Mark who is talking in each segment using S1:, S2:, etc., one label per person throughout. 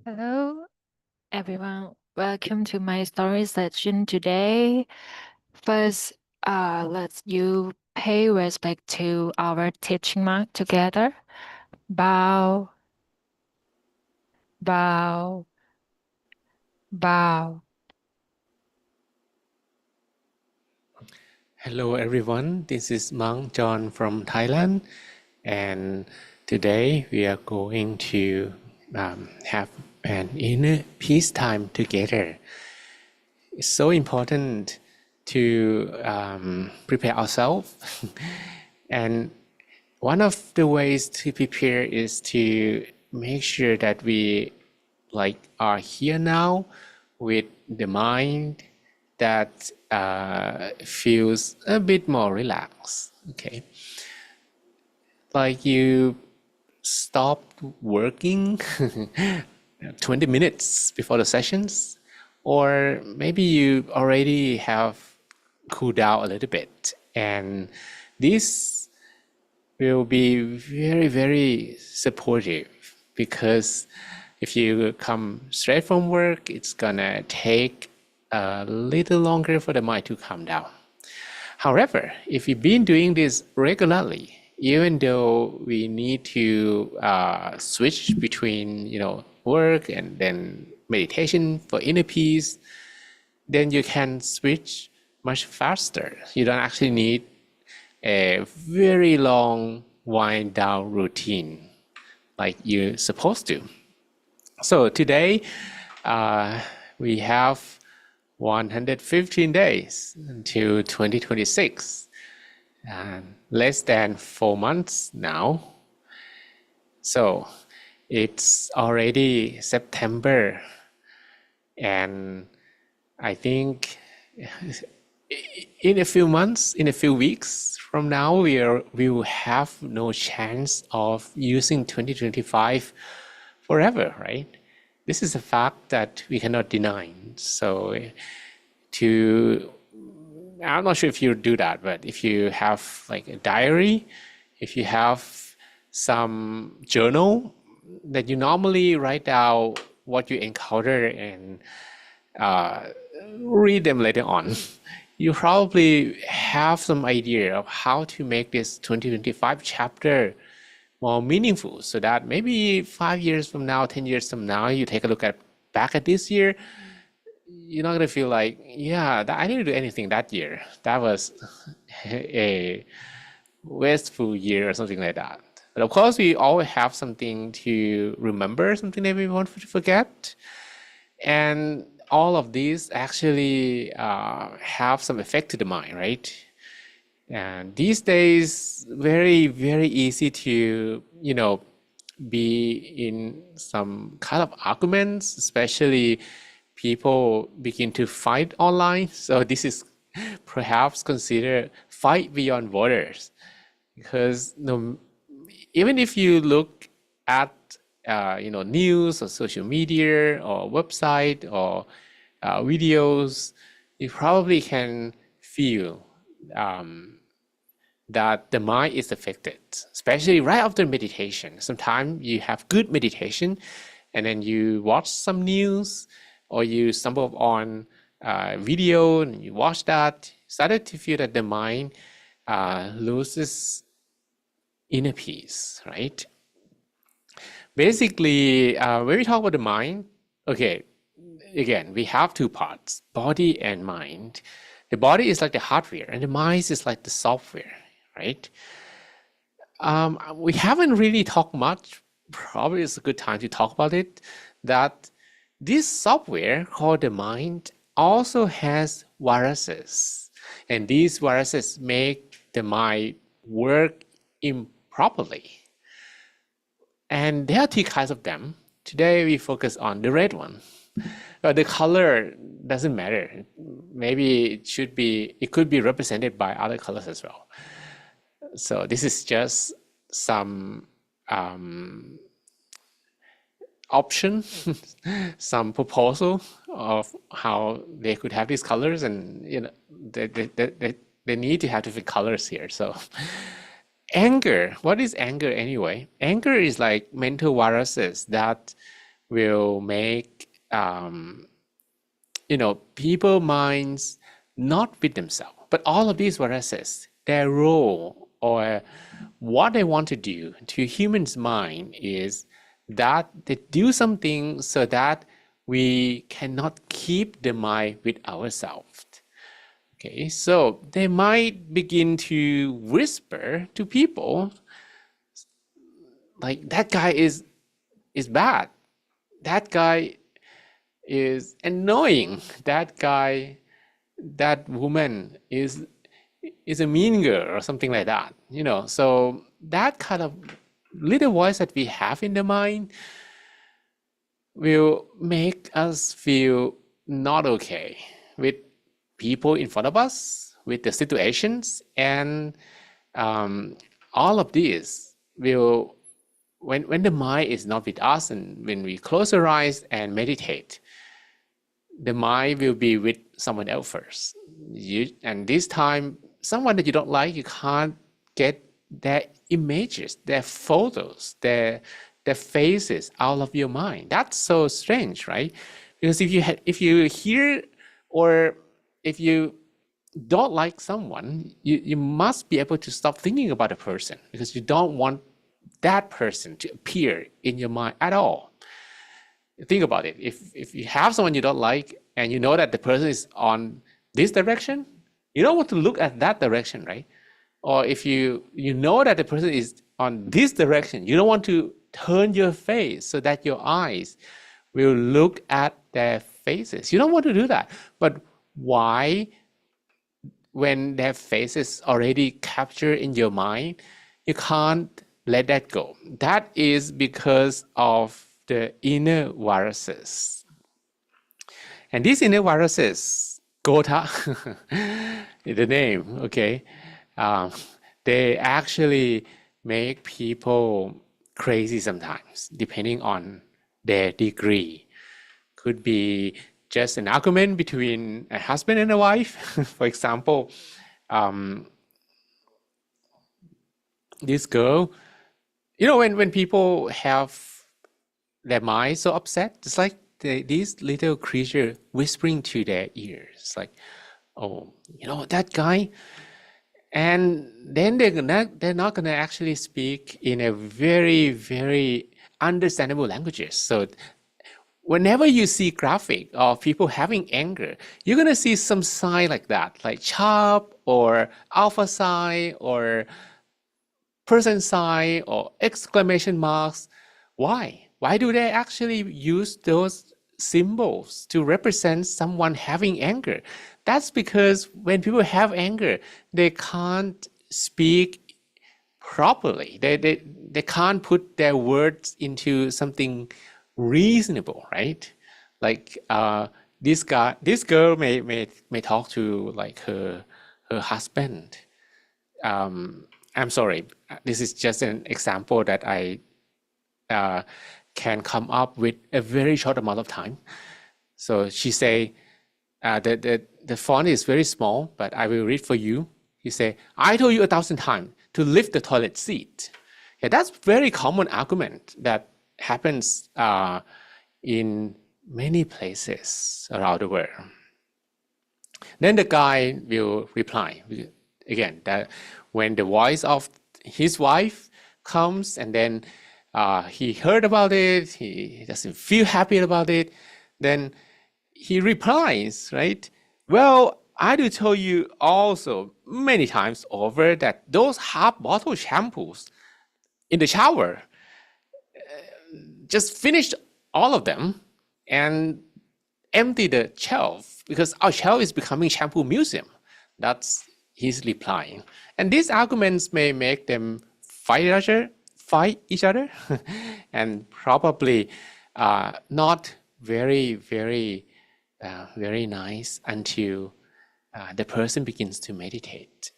S1: Hello, everyone. Welcome to my story session today. First, let's you pay respect to our teaching mark together. Bow, bow, bow.
S2: Hello everyone, this is Mang John from Thailand, and today we are going to have an inner peace time together. It's so important to prepare ourselves, and one of the ways to prepare is to make sure that we are here now with the mind that feels a bit more relaxed. Okay, like you stopped working 20 minutes before the sessions, or maybe you already have cooled down a little bit, and this will be very, very supportive because if you come straight from work, it's gonna take a little longer for the mind to calm down. However, if you've been doing this regularly, even though we need to switch between work and then meditation for inner peace, then you can switch much faster. You don't actually need a very long wind down routine like you're supposed to. So today we have 115 days until 2026, and less than 4 months now. So it's already September, and I think in a few months, in a few weeks from now, we will have no chance of using 2025 forever, right? This is a fact that we cannot deny. So I'm not sure if you do that, but if you have like a diary, if you have some journal that you normally write down what you encounter and read them later on, you probably have some idea of how to make this 2025 chapter more meaningful, so that maybe 5 years from now, 10 years from now, you take a look back at this year, you're not gonna feel like, yeah, I didn't do anything that year. That was a wasteful year or something like that. But of course, we always have something to remember, something that we want to forget. And all of these actually have some effect to the mind, right? And these days, very, very easy to, be in some kind of arguments, especially people begin to fight online. So this is perhaps considered fight beyond borders, because even if you look at news or social media or website or videos, you probably can feel that the mind is affected, especially right after meditation. Sometimes you have good meditation and then you watch some news or you stumble on a video and you watch that, started to feel that the mind loses inner peace, right? Basically, when we talk about the mind, okay, again, we have two parts, body and mind. The body is like the hardware and the mind is like the software, right? We haven't really talked much, probably it's a good time to talk about it, that this software called the mind also has viruses. And these viruses make the mind work improperly. And there are two kinds of them. Today we focus on the red one. But the color doesn't matter. Maybe it could be represented by other colors as well. So this is just some option, some proposal of how they could have these colors, and they need to have different colors here. So anger, what is anger anyway? Anger is like mental viruses that will make people minds not with themselves, but all of these viruses, their role or what they want to do to humans' mind is that they do something so that we cannot keep the mind with ourselves. Okay, so they might begin to whisper to people like that guy is bad, that guy is annoying, that woman is a mean girl or something like that, so that kind of little voice that we have in the mind will make us feel not okay with people in front of us, with the situations, and all of this will, when the mind is not with us and when we close our eyes and meditate, the mind will be with someone else first. And this time, someone that you don't like, you can't get their images, their photos, their faces out of your mind. That's so strange, right? Because if you hear or if you don't like someone, you must be able to stop thinking about a person because you don't want that person to appear in your mind at all. Think about it. If you have someone you don't like and you know that the person is on this direction, you don't want to look at that direction, right? Or if you know that the person is on this direction, you don't want to turn your face so that your eyes will look at their faces. You don't want to do that. But why, when their faces already captured in your mind, you can't let that go? That is because of the inner viruses. And these inner viruses, Gotha, the name, okay, they actually make people crazy sometimes, depending on their degree. Could be just an argument between a husband and a wife. For example, this girl, when people have their mind so upset, it's like these little creature whispering to their ears, like, oh, that guy. And then they're not gonna actually speak in a very, very understandable languages. So whenever you see graphic of people having anger, you're gonna see some sign like that, like sharp or alpha sign or person sign or exclamation marks. Why? Why do they actually use those symbols to represent someone having anger? That's because when people have anger, they can't speak properly. They can't put their words into something reasonable, right? Like this girl may talk to like her husband. I'm sorry, this is just an example that I can come up with a very short amount of time. So she say, the font is very small, but I will read for you. He say, I told you 1,000 times to lift the toilet seat. Yeah, that's very common argument that happens in many places around the world. Then the guy will reply again that when the voice of his wife comes and then he heard about it, he doesn't feel happy about it, then he replies, right? Well, I do tell you also many times over that those half bottle shampoos in the shower, just finish all of them and empty the shelf because our shelf is becoming shampoo museum. That's his replying. And these arguments may make them fight each other and probably not very, very, very nice until the person begins to meditate.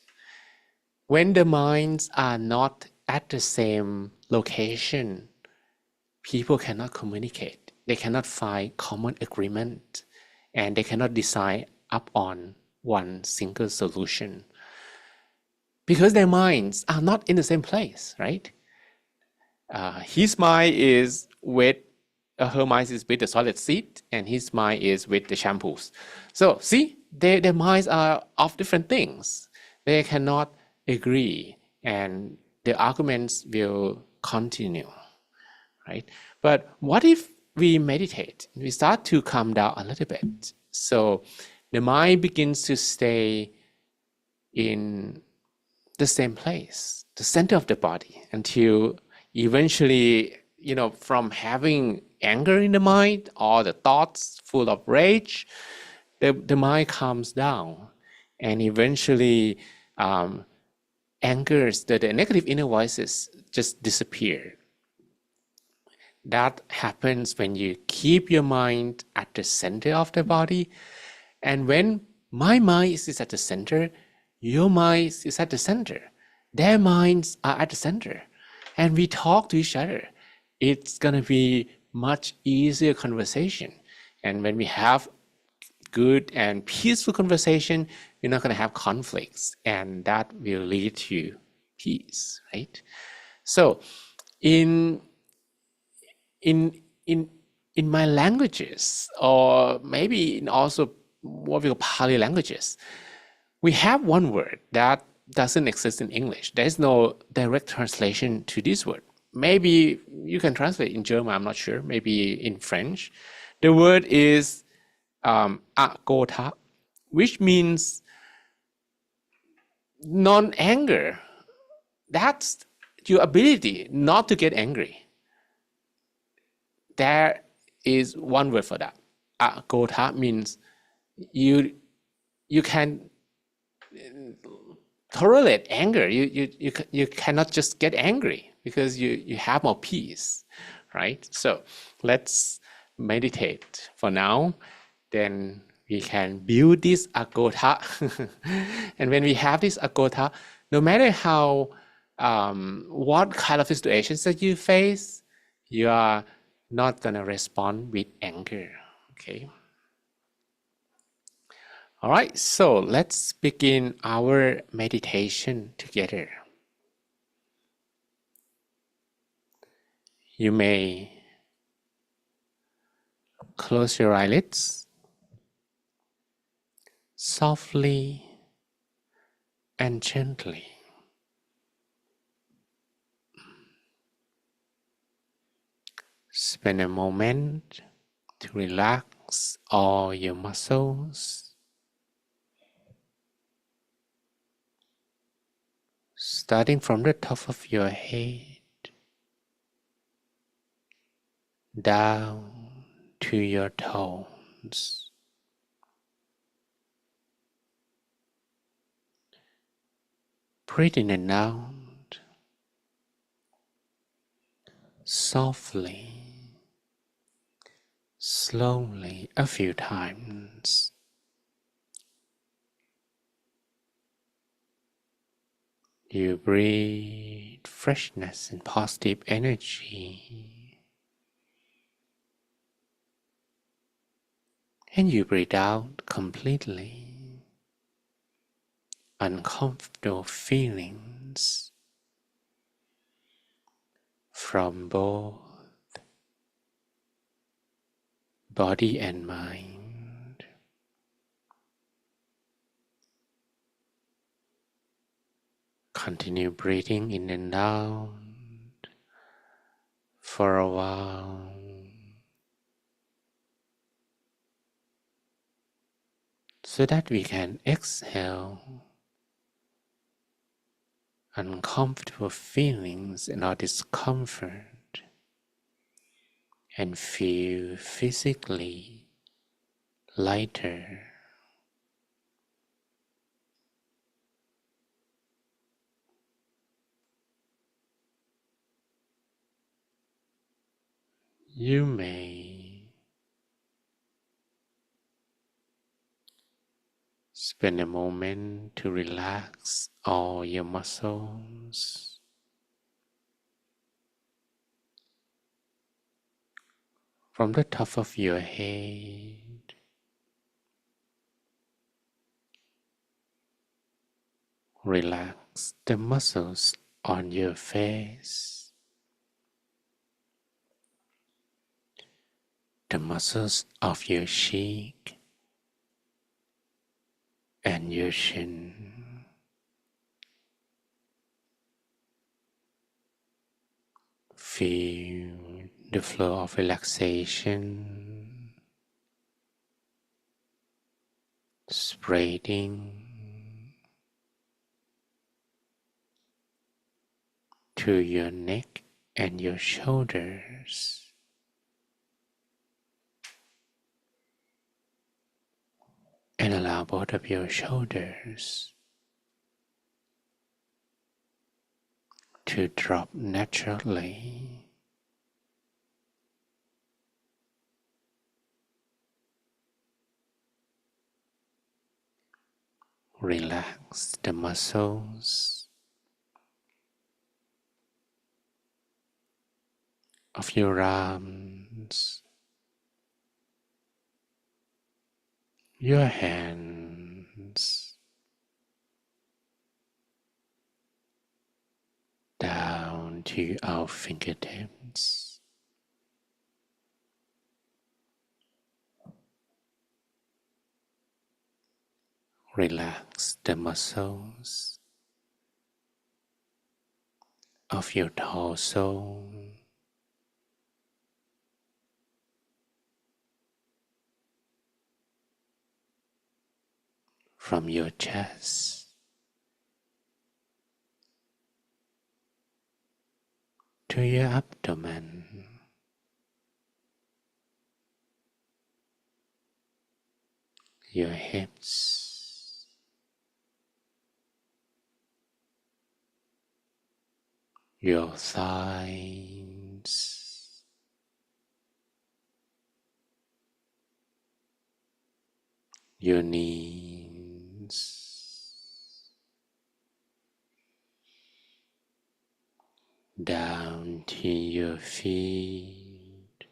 S2: When the minds are not at the same location, people cannot communicate. They cannot find common agreement, and they cannot decide upon one single solution because their minds are not in the same place, right? His mind is with her mind is with the solid seed, and his mind is with the shampoos. So see, their minds are of different things. They cannot agree, and the arguments will continue, right? But what if we meditate? We start to calm down a little bit. So the mind begins to stay in the same place, the center of the body, until eventually, from having anger in the mind or the thoughts full of rage, the mind calms down, and eventually angers, the negative inner voices just disappear. That happens when you keep your mind at the center of the body. And when my mind is at the center, your mind is at the center. Their minds are at the center. And we talk to each other. It's going to be much easier conversation. And when we have good and peaceful conversation, we're not going to have conflicts. And that will lead to peace, right? So in my languages, or maybe in also what we call Pali languages, we have one word that doesn't exist in English. There's no direct translation to this word. Maybe you can translate in German, I'm not sure, maybe in French. The word is Akodha, which means non-anger. That's your ability not to get angry. There is one word for that. Akodha means you can tolerate anger. You cannot just get angry because you have more peace, right? So let's meditate for now. Then we can build this Akodha. And when we have this Akodha, no matter how what kind of situations that you face, you are not gonna respond with anger. Okay. All right, so let's begin our meditation together. You may close your eyelids softly and gently. Spend a moment to relax all your muscles, starting from the top of your head down to your toes. Breathe in and out softly, slowly a few times. You breathe freshness and positive energy. And you breathe out completely uncomfortable feelings from both body and mind. Continue breathing in and out for a while. So that we can exhale uncomfortable feelings and our discomfort and feel physically lighter. You may spend a moment to relax all your muscles. From the top of your head, relax the muscles on your face. the muscles of your cheek and your chin. Feel the flow of relaxation spreading to your neck and your shoulders, and allow both of your shoulders to drop naturally. Relax the muscles of your arms, your hands, down to our fingertips. Relax the muscles of your torso, from your chest to your abdomen, your hips, your thighs, your knees, down to your feet,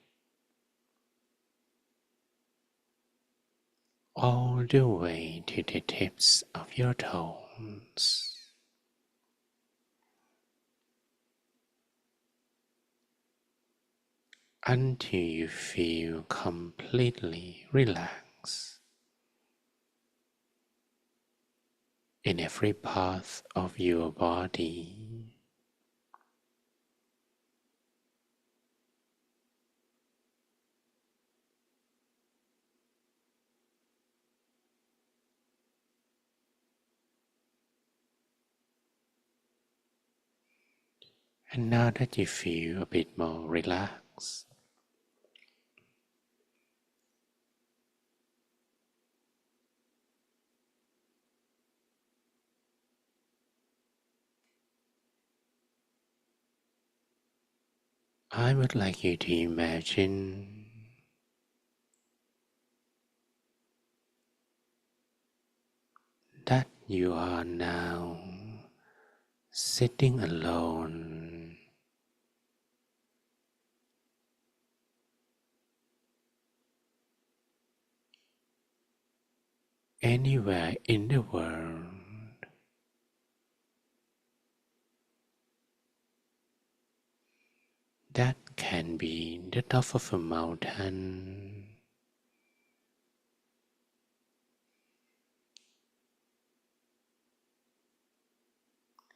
S2: all the way to the tips of your toes. Until you feel completely relaxed in every part of your body. And now that you feel a bit more relaxed, I would like you to imagine that you are now sitting alone anywhere in the world. That can be the top of a mountain,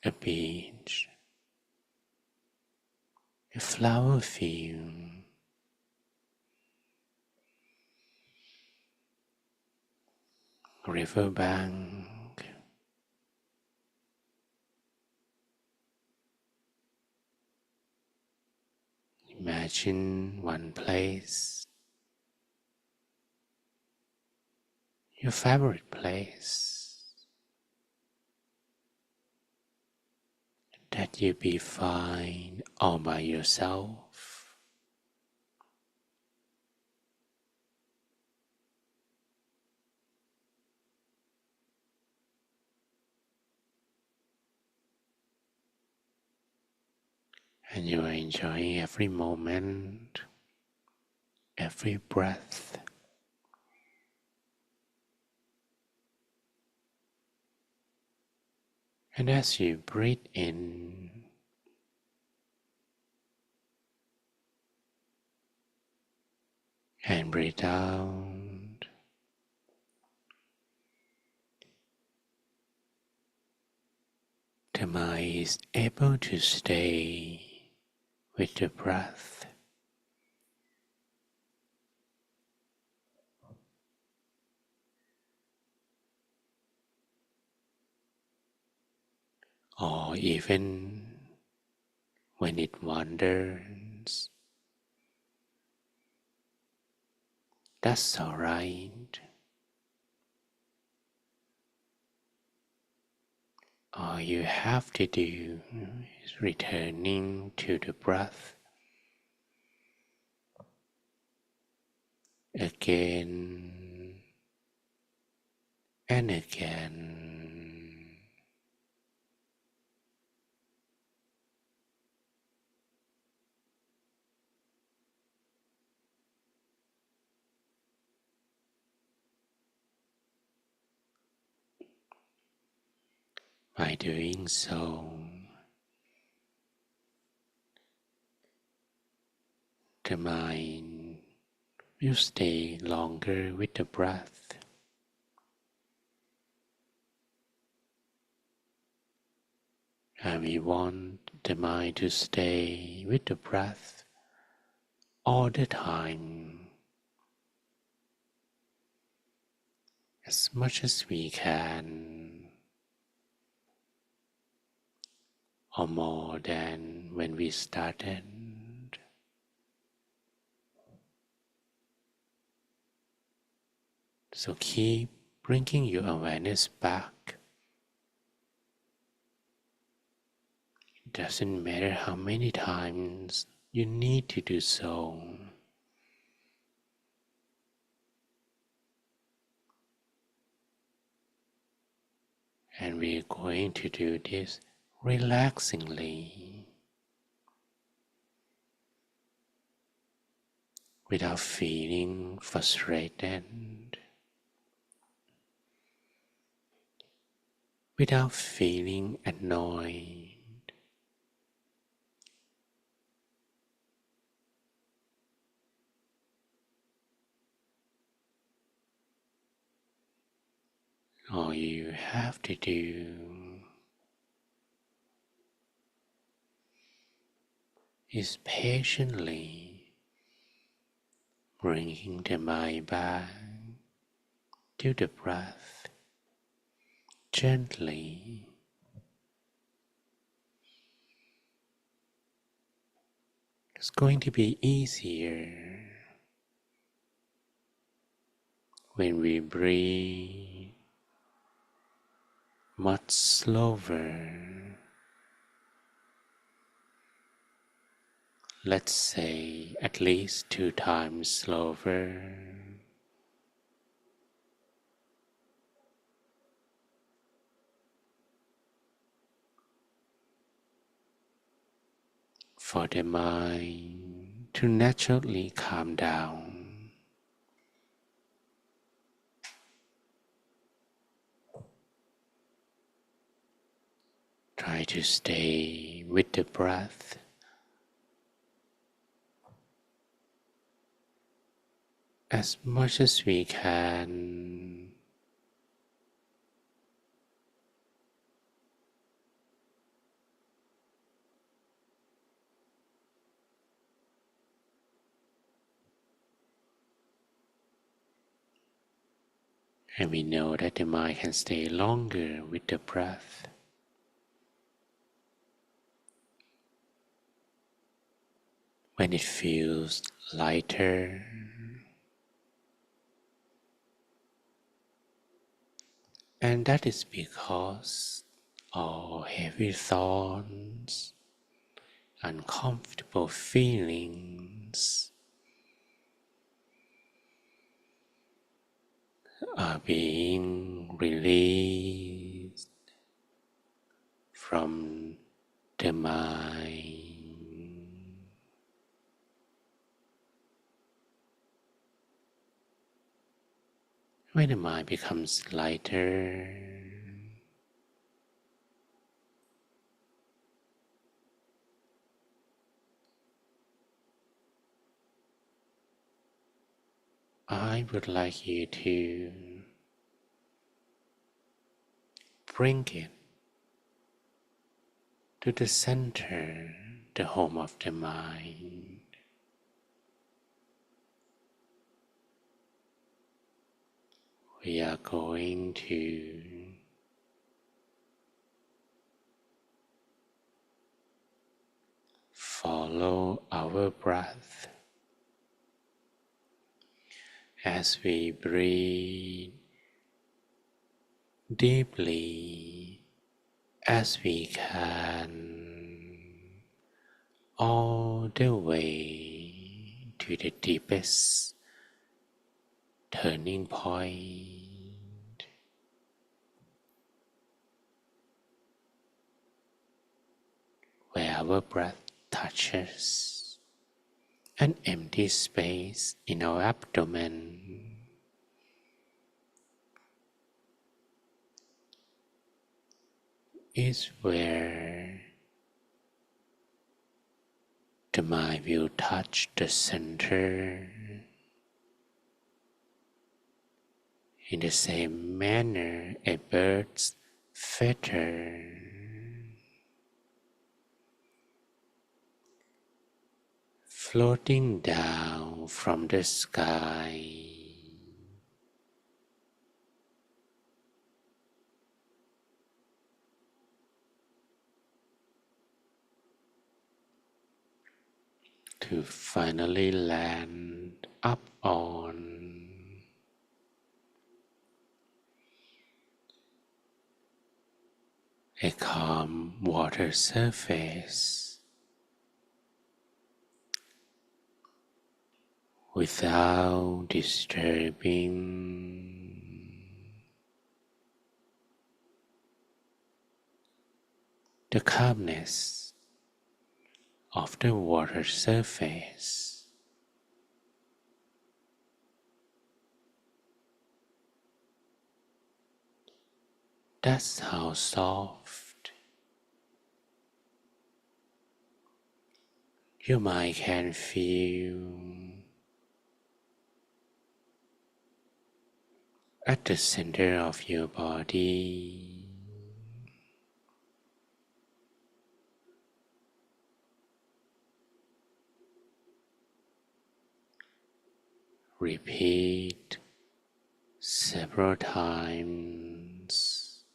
S2: a beach, a flower field, riverbank. Imagine one place, your favorite place, that you be fine all by yourself. And you are enjoying every moment, every breath. And as you breathe in, and breathe out. The mind is able to stay with the breath, or even when it wanders, that's alright. All you have to do is returning to the breath again and again. By doing so, the mind will stay longer with the breath, and we want the mind to stay with the breath all the time, as much as we can, or more than when we started. So keep bringing your awareness back. It doesn't matter how many times you need to do so. And we're going to do this relaxingly, without feeling frustrated, without feeling annoyed. All you have to do is patiently bringing the mind back to the breath gently. It's going to be easier when we breathe much slower. Let's say at least 2 times slower. For the mind to naturally calm down. Try to stay with the breath as much as we can. And we know that the mind can stay longer with the breath when it feels lighter. And that is because all heavy thoughts, uncomfortable feelings are being released from the mind. When the mind becomes lighter, I would like you to bring it to the center, the home of the mind. We are going to follow our breath as we breathe deeply as we can, all the way to the deepest turning point, where our breath touches an empty space in our abdomen. Is where the mind will touch the center in the same manner a bird's feather floating down from the sky to finally land up on a calm water surface without disturbing the calmness of the water surface. That's how soft your mind can feel at the center of your body. Repeat several times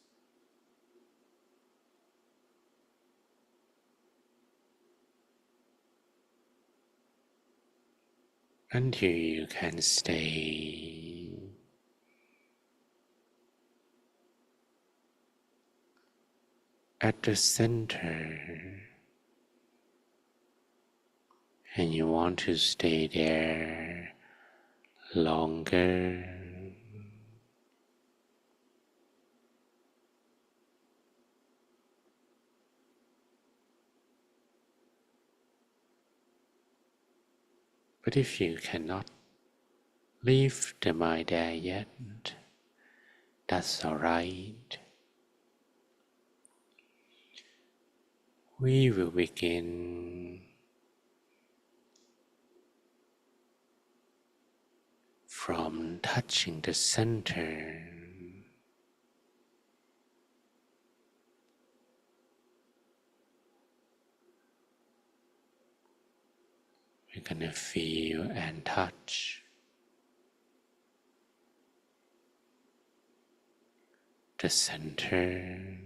S2: until you can stay at the center and you want to stay there longer. But if you cannot leave the mind there yet, that's alright. We will begin from touching the center. We're gonna feel and touch the center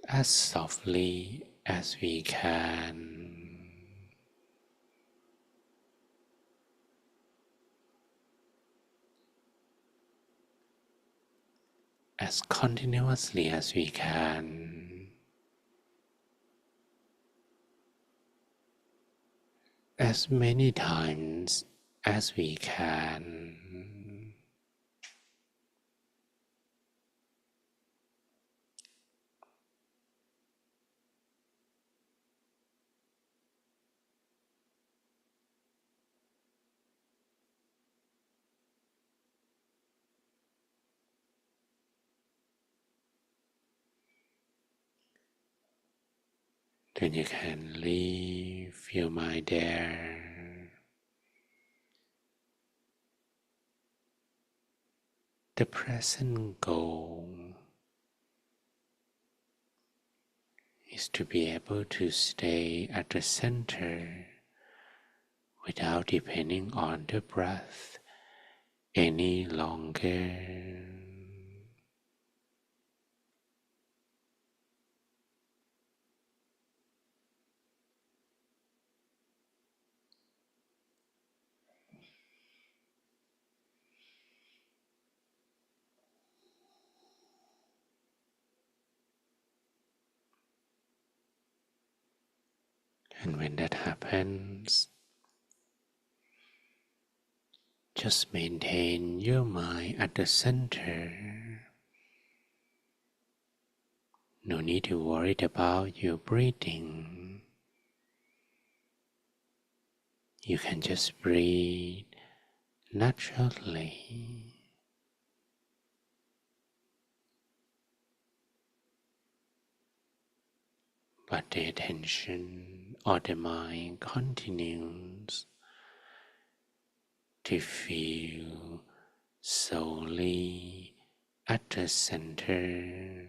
S2: as softly as we can, as continuously as we can, as many times as we can. Then you can leave your mind there. The present goal is to be able to stay at the center without depending on the breath any longer. And when that happens, just maintain your mind at the center. No need to worry about your breathing. You can just breathe naturally. But the attention or the mind continues to feel solely at the center.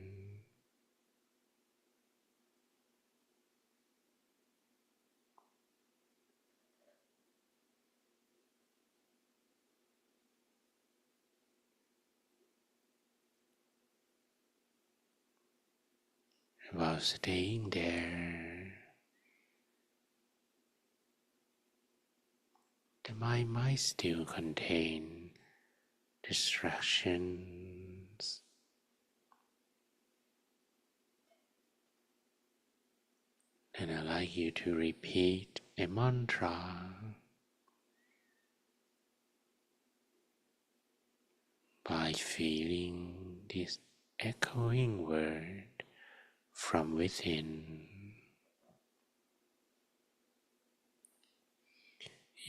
S2: While staying there, the mind might still contain distractions. Then I'd like you to repeat a mantra by feeling this echoing word from within.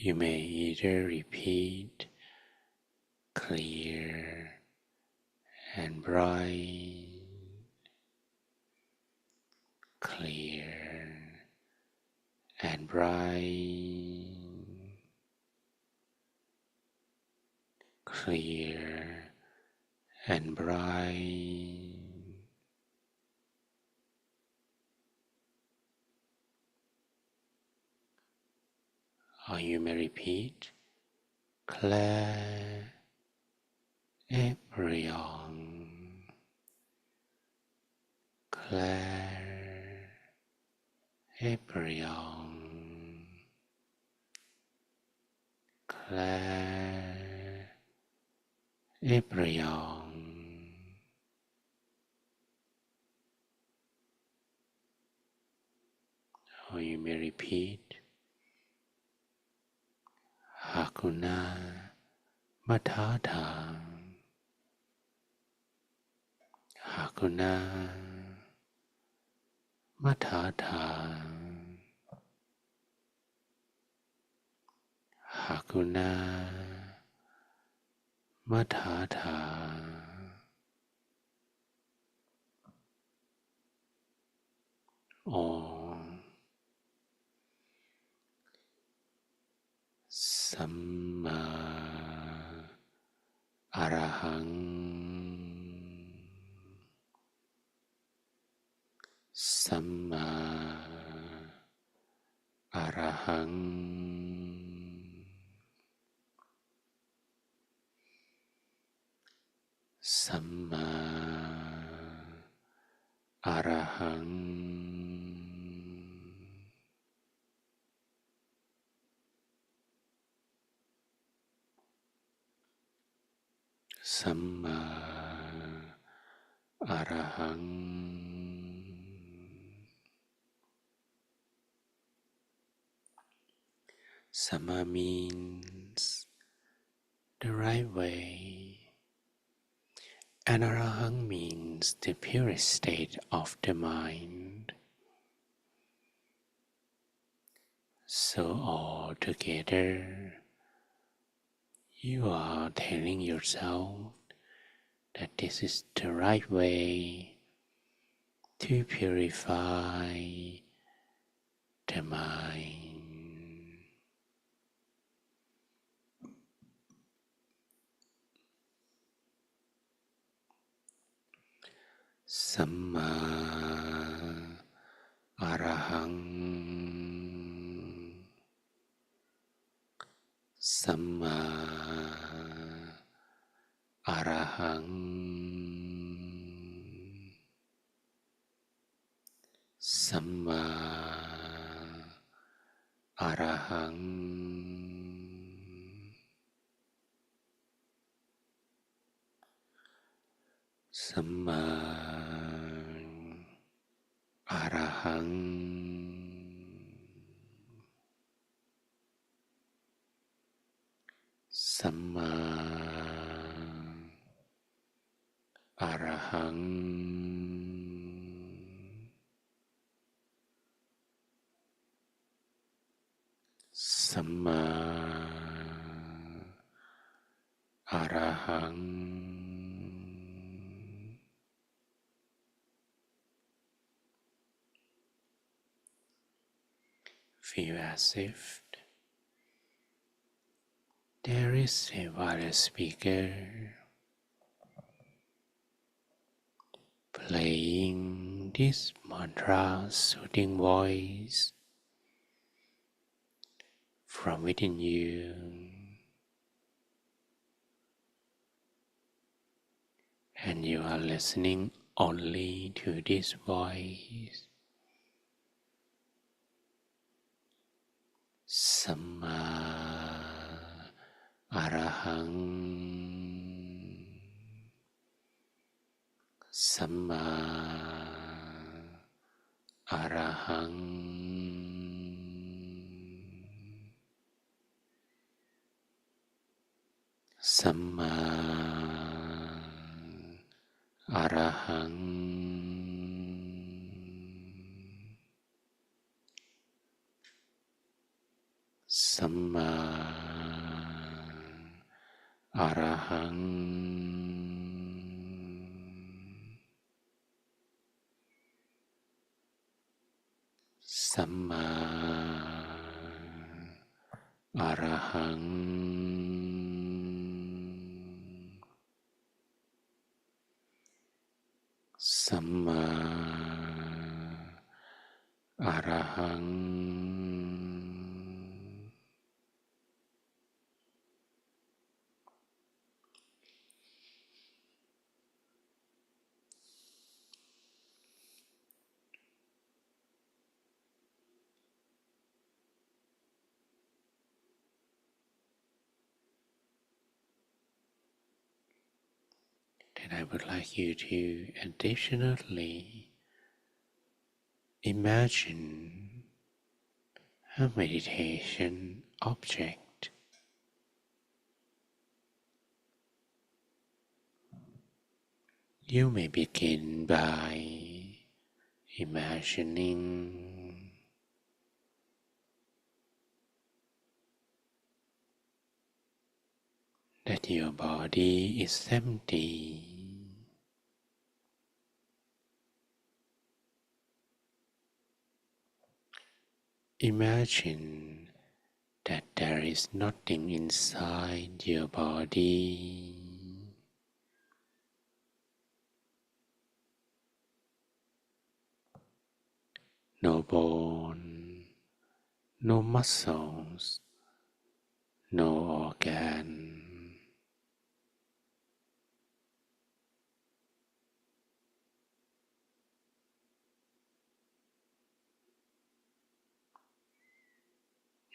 S2: You may either repeat clear and bright, clear and bright, clear and bright, or you may repeat Claire Ebrion, Claire Ebrion, Claire Ebrion, or you may repeat Hakuna Matata, Hakuna Matata, Hakuna Matata, or Samma Arahang, Samma Arahang, Samma Arahang. Samma Arahang. Samma means the right way, and Arahang means the purest state of the mind. So all together, you are telling yourself that this is the right way to purify the mind. Samma Arahang. Samma Arahang. Samma Arahang. Samma Arahang. Samma Arahang. Samma Arahang. Feel as if there is a wireless speaker playing this mantra soothing voice from within you, and you are listening only to this voice. Samma Arahang. Samma Arahang. Samma Arahang. Samma Arahang. Samma Arahang. Samma Arahang. Then I would like you to additionally imagine a meditation object. You may begin by imagining that your body is empty. Imagine that there is nothing inside your body. No bone, no muscles, no organ.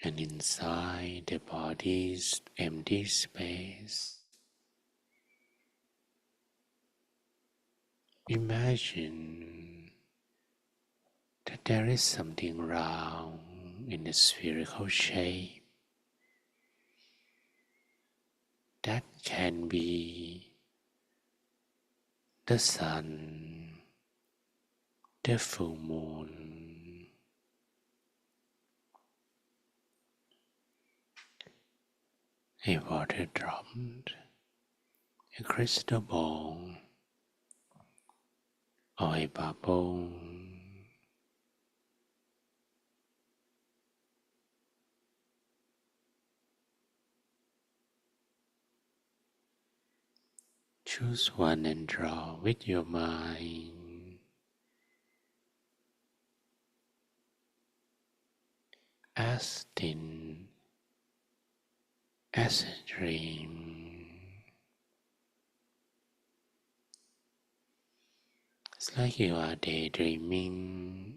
S2: And inside the body's empty space, imagine that there is something round in a spherical shape that can be the sun, the full moon, a water drop, a crystal ball, or a bubble, Choose one and draw with your mind as thin as a dream. It's like you are daydreaming,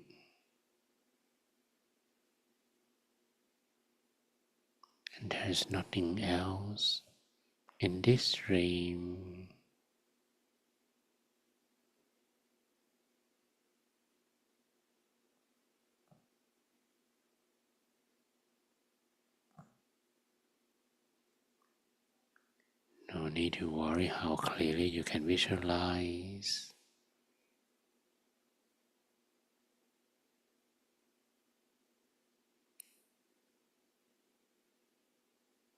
S2: and there's nothing else in this dream. No need to worry how clearly you can visualize.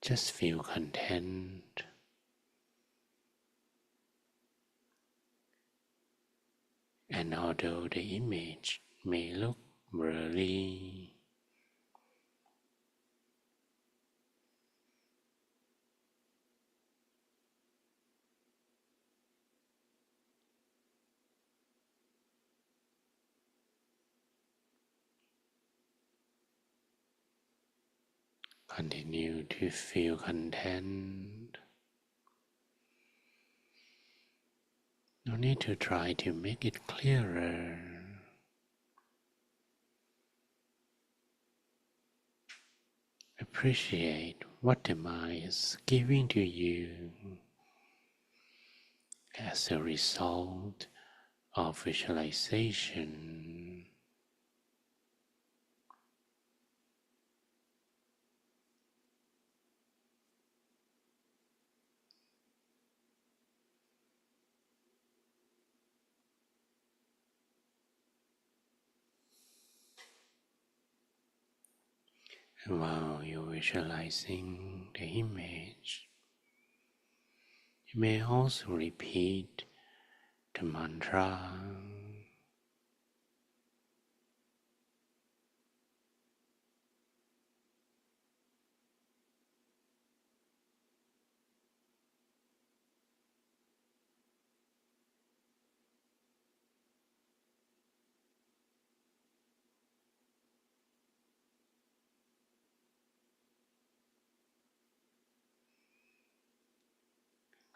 S2: Just feel content, and although the image may look blurry, continue to feel content. No need to try to make it clearer. Appreciate what the mind is giving to you as a result of visualization. And while you're visualizing the image, you may also repeat the mantra.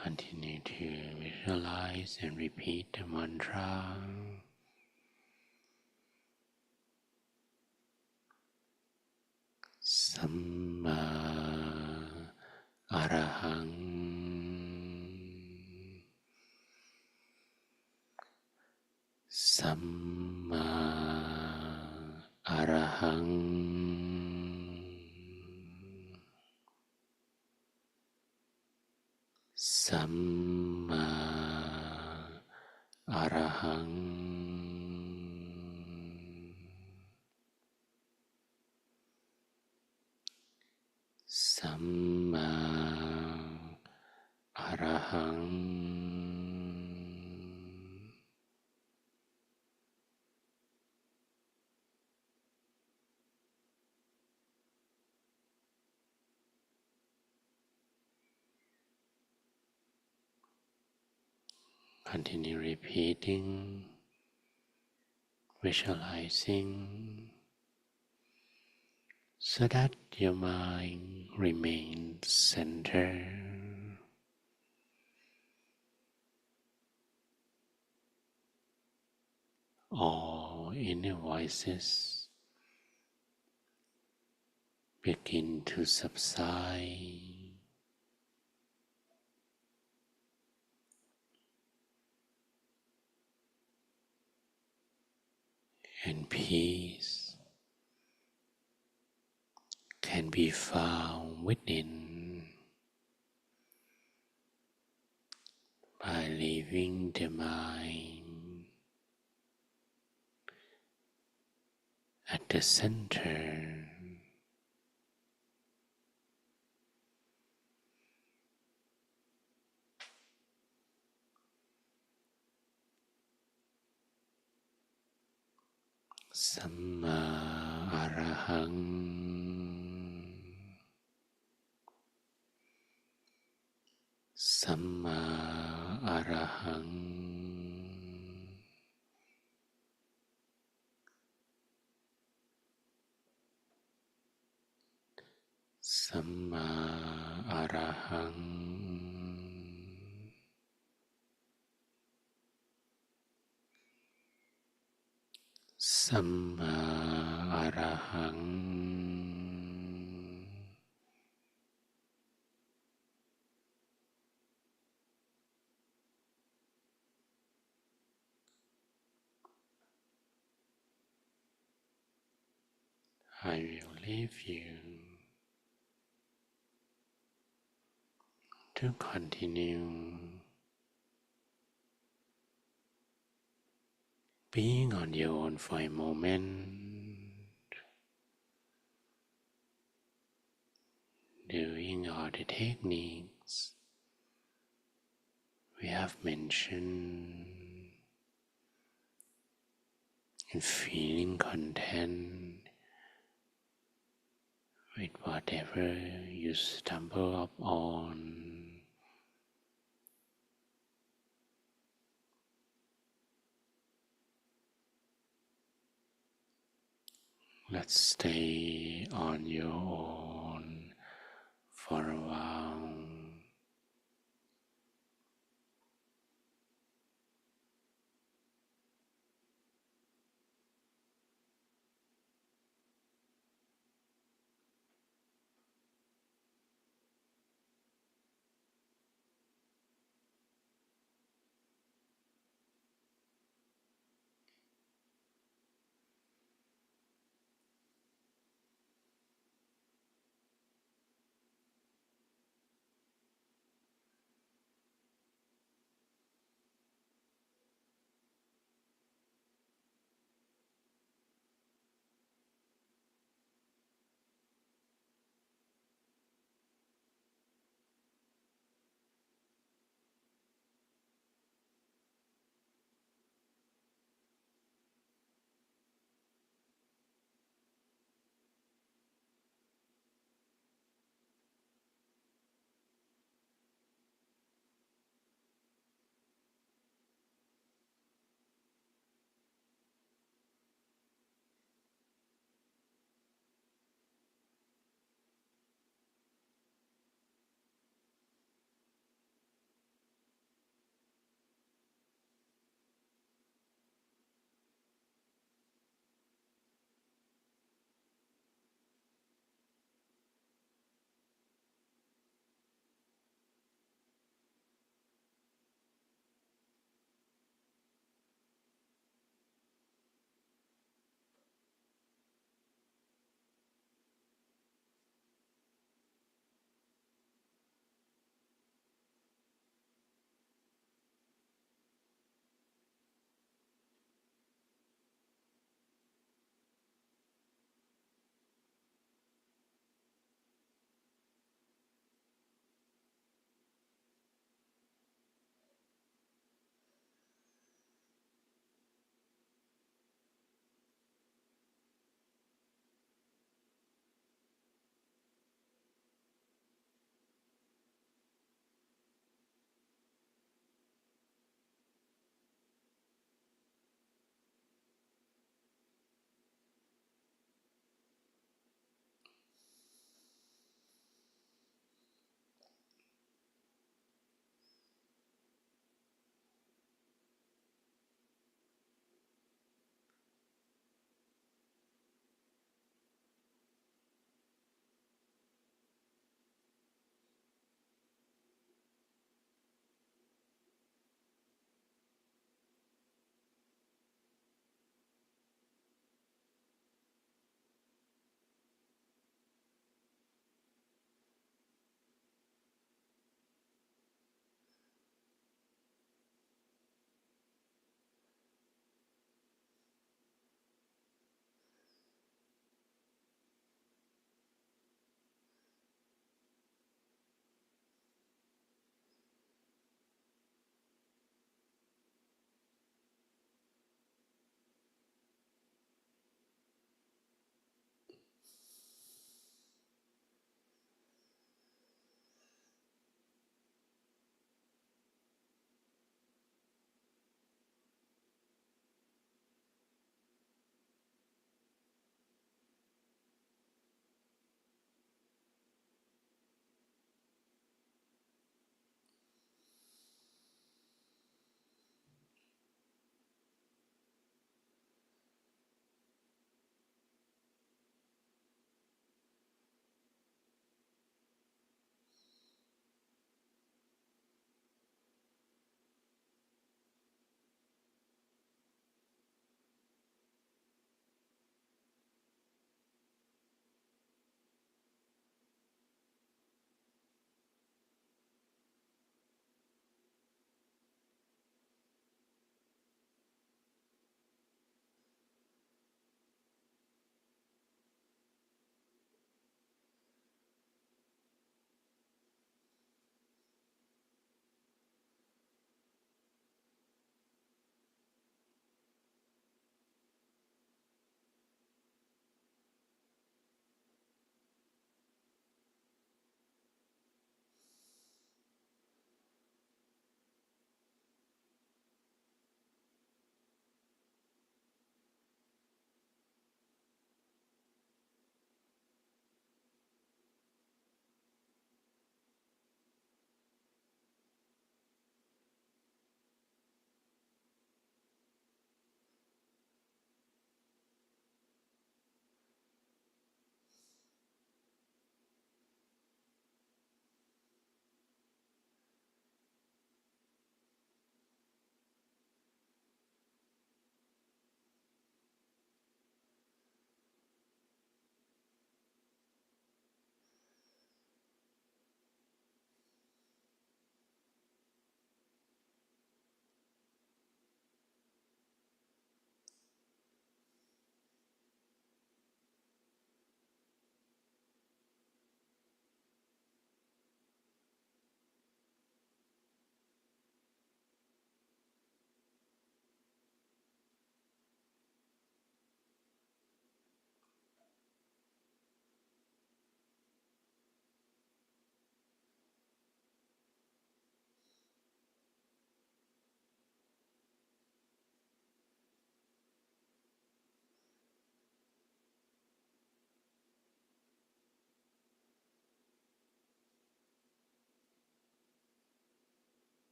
S2: Continue to visualize and repeat the mantra. Samma Arahang. Samma Arahang. Samma Arahang. Samma Arahang. Continue repeating, visualizing, so that your mind remains centered. All inner voices begin to subside, and peace can be found within by leaving the mind at the center. Samma Arahang. Samma Arahang Samma Arahang Samma Arahang I will leave you to continue being on your own for a moment, doing all the techniques we have mentioned, and feeling content with whatever you stumble upon. Let's stay on your own for a while.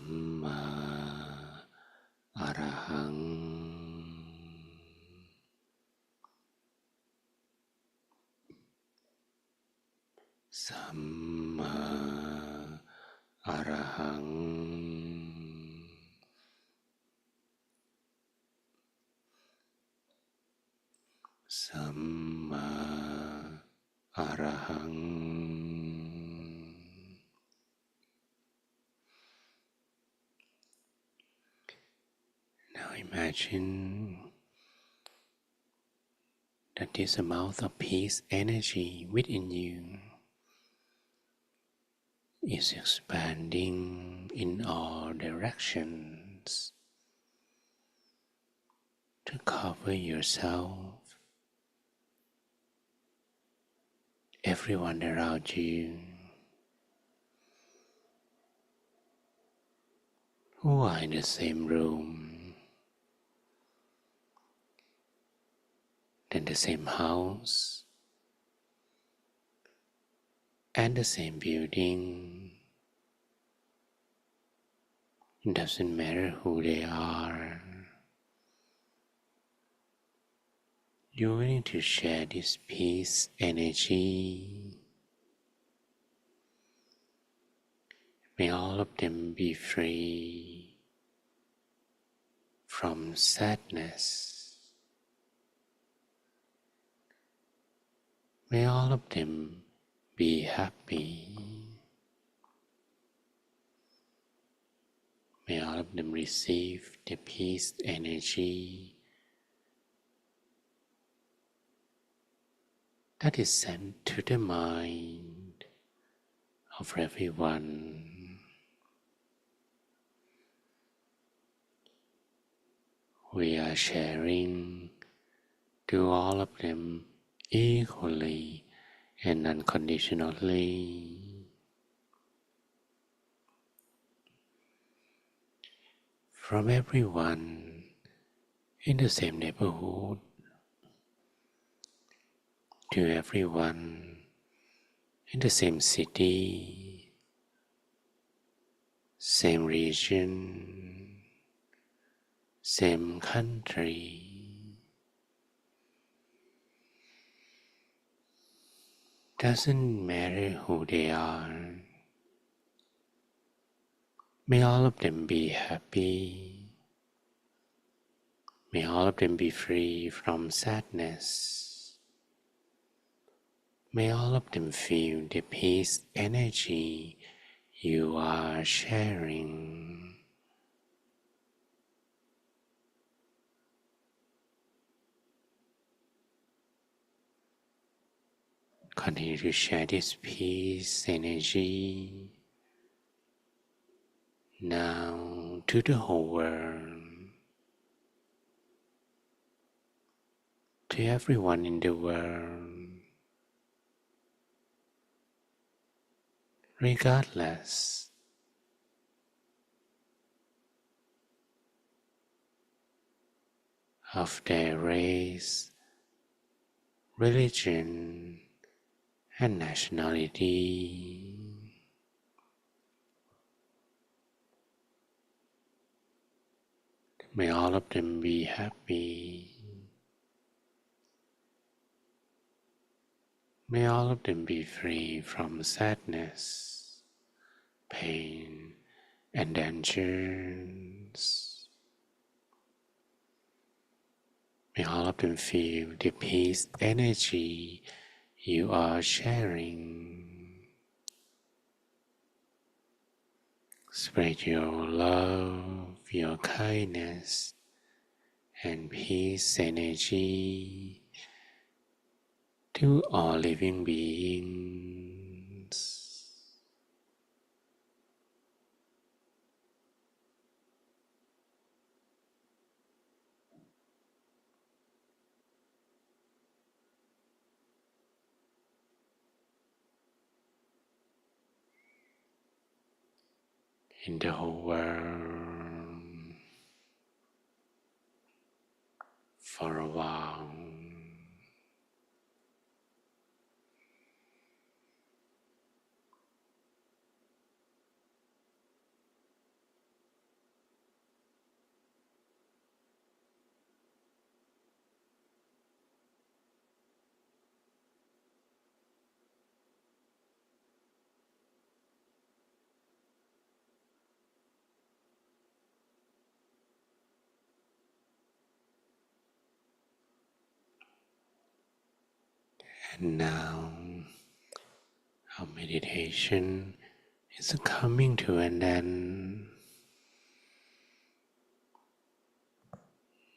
S2: Samma Arahang Samma Arahang Samma Arahang. Now imagine that this amount of peace energy within you is expanding in all directions to cover yourself, everyone around you who are in the same room, in the same house, and the same building. It doesn't matter who they are. You're willing to share this peace energy. May all of them be free from sadness. May all of them be happy. May all of them receive the peace energy that is sent to the mind of everyone. We are sharing to all of them equally and unconditionally. From everyone in the same neighborhood to everyone in the same city, same region, same country. Doesn't matter who they are. May all of them be happy. May all of them be free from sadness. May all of them feel the peace energy you are sharing. Continue to share this peace energy now to the whole world, to everyone in the world, regardless of their race, religion, and nationality. May all of them be happy. May all of them be free from sadness, pain, and dangers. May all of them feel the peace energy you are sharing. Spread your love, your kindness, and peace energy to all living beings. In the whole world for a while. And now our meditation is coming to an end.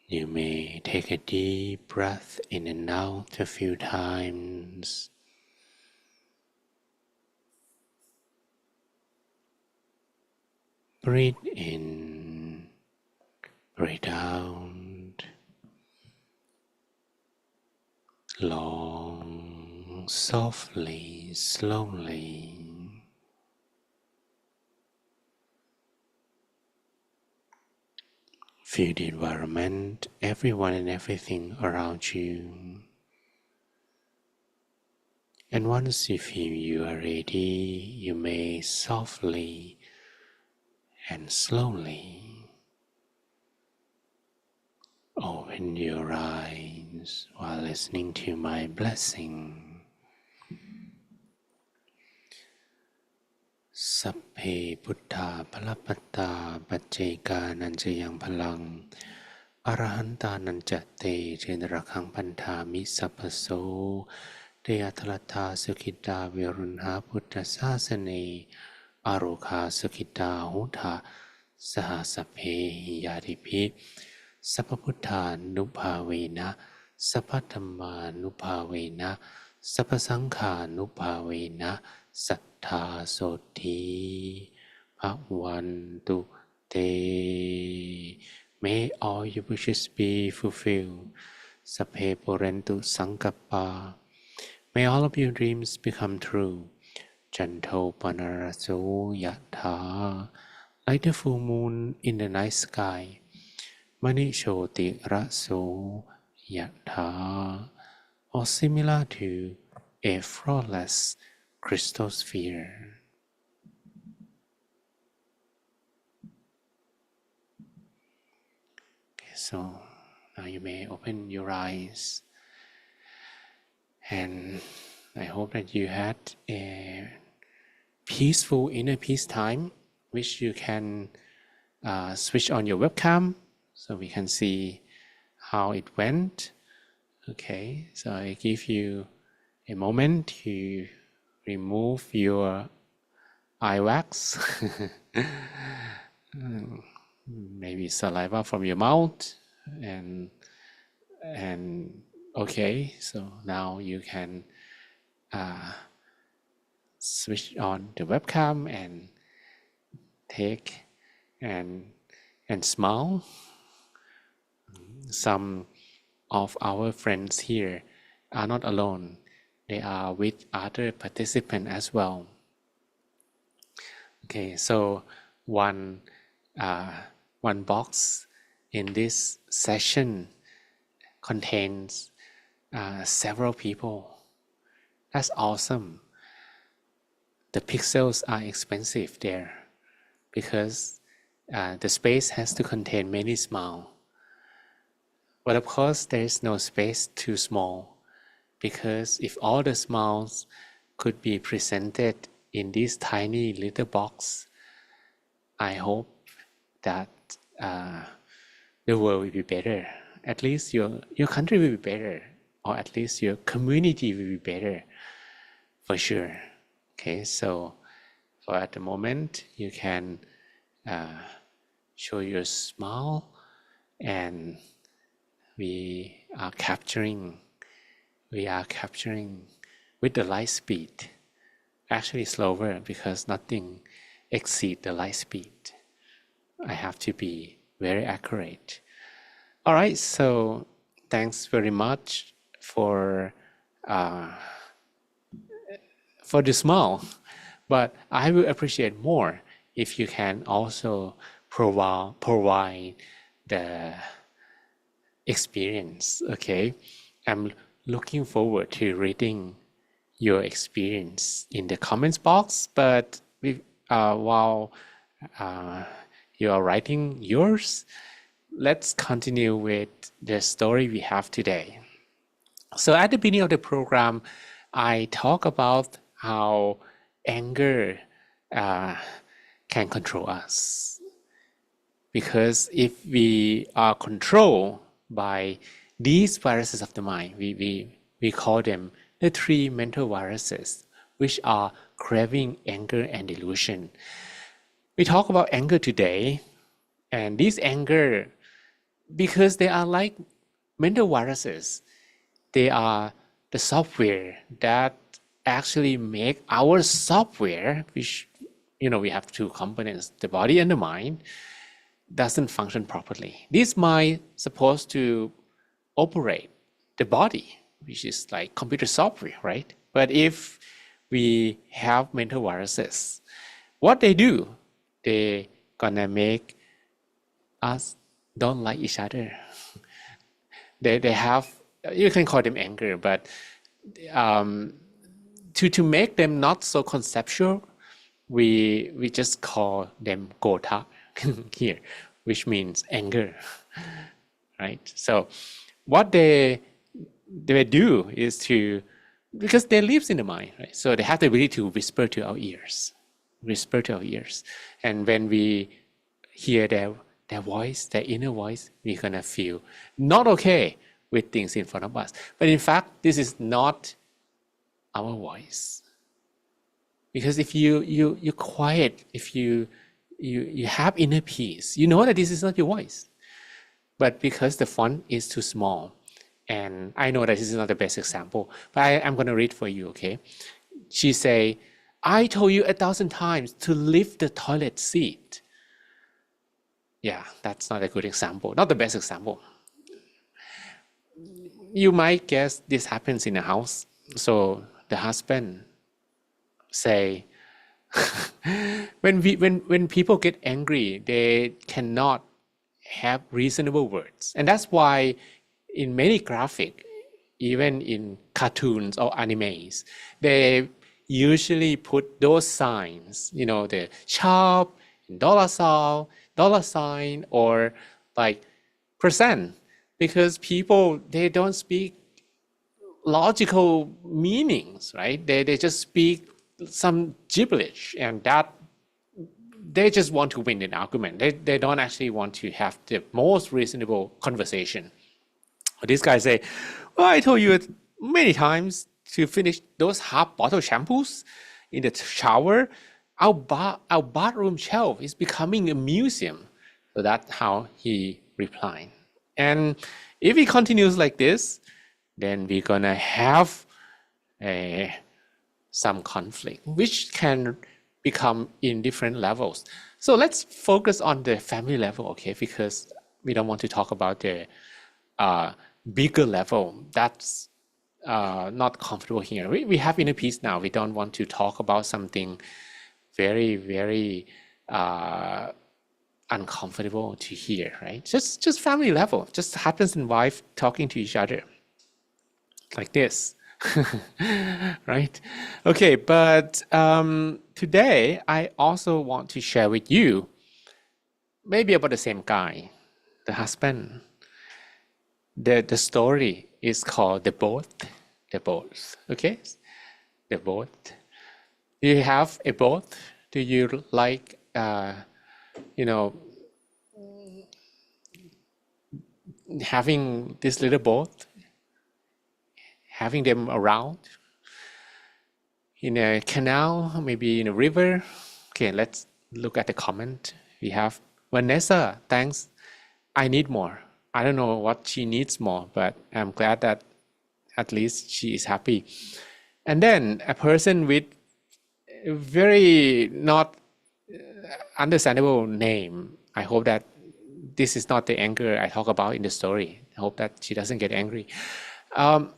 S2: You may take a deep breath in and out a few times. Breathe in, breathe out, long, softly, slowly. Feel the environment, everyone and everything around you. And once you feel you are ready, you may softly and slowly open your eyes while listening to my blessing. สัพเพพุทธาภลปัตตาปัจเจกานันจะยังพลังอรหันตานันจะเตเจนระคังพันธามิสัพพโสเตอัทลตาสุขิตาเวรุณหาพุทธศาสเนอโรคาสุขิตาหุทาสหสัพเพหิยาธิภิสัพพพุทธานุภาเวนะสัพพธัมมานุภาเวนะสัพพสังฆานุภาเวนะสัทธาโสธีภวันตุเต May all your wishes be fulfilled. Sapphe porentu sankappa. May all of your dreams become true. Janto panaraso yatha. Like the full moon in the night sky. Mani shoti raso yatha. Or similar to a flawless crystal sphere. Okay, so now you may open your eyes, and I hope that you had a peaceful inner peace time, which you can switch on your webcam so we can see how it went. Okay, so I give you a moment to remove your eye wax, maybe saliva from your mouth, and okay, so now you can switch on the webcam and take and smile. Some of our friends here are not alone. They are with other participants as well. Okay, so one box in this session contains several people. That's awesome. The pixels are expensive there because the space has to contain many smiles. But of course, there is no space too small, because if all the smiles could be presented in this tiny little box, I hope that the world will be better. At least your country will be better, or at least your community will be better, for sure. Okay, so for at the moment, you can show your smile, and we are capturing with the light speed, actually slower because nothing exceeds the light speed. I have to be very accurate. All right, so thanks very much for the smile, but I will appreciate more if you can also provide the experience. Okay, I'm looking forward to reading your experience in the comments box, but while you are writing yours, let's continue with the story we have today. So at the beginning of the program, I talk about how anger can control us, because if we are controlled by these viruses of the mind, we call them the three mental viruses, which are craving, anger, and delusion. We talk about anger today, and this anger, because they are like mental viruses, they are the software that actually make our software, which we have two components, the body and the mind, doesn't function properly. This mind supposed to operate the body, which is like computer software, right? But if we have mental viruses, what they do, they gonna make us don't like each other. They have, you can call them anger, but to make them not so conceptual, we just call them Akodha here, which means anger, right? So what they do is to, because they live in the mind, right? So they have the ability to whisper to our ears, and when we hear their voice, their inner voice, we're gonna feel not okay with things in front of us. But in fact, this is not our voice. Because if you quiet, if you have inner peace, you know that this is not your voice. But because the font is too small, and I know that this is not the best example, but I'm going to read for you, okay? She say, I told you 1,000 times to lift the toilet seat. Yeah, that's not a good example, not the best example. You might guess this happens in a house. So the husband say, when people get angry, they cannot have reasonable words. And that's why in many graphic, even in cartoons or animes, they usually put those signs, the sharp, dollar sign, or like percent, because people, they don't speak logical meanings, right? They just speak some gibberish, and that they just want to win an argument. They don't actually want to have the most reasonable conversation. This guy say, well, I told you many times to finish those half bottle shampoos in the shower. Our bathroom shelf is becoming a museum. So that's how he replied. And if he continues like this, then we're gonna have some conflict, which can become in different levels. So let's focus on the family level, okay? Because we don't want to talk about the bigger level. That's not comfortable here. We have inner peace now. We don't want to talk about something very, very uncomfortable to hear, right? Just family level. Just husband and wife talking to each other like this. Right? Okay, but today I also want to share with you maybe about the same guy, the husband. The story is called The Boat. The Boat, okay? The Boat. Do you have a boat? Do you like, having this little boat? Having them around? In a canal, maybe in a river? Okay, let's look at the comment. We have Vanessa, thanks. I need more. I don't know what she needs more, but I'm glad that at least she is happy. And then a person with a very not understandable name. I hope that this is not the anger I talk about in the story. I hope that she doesn't get angry.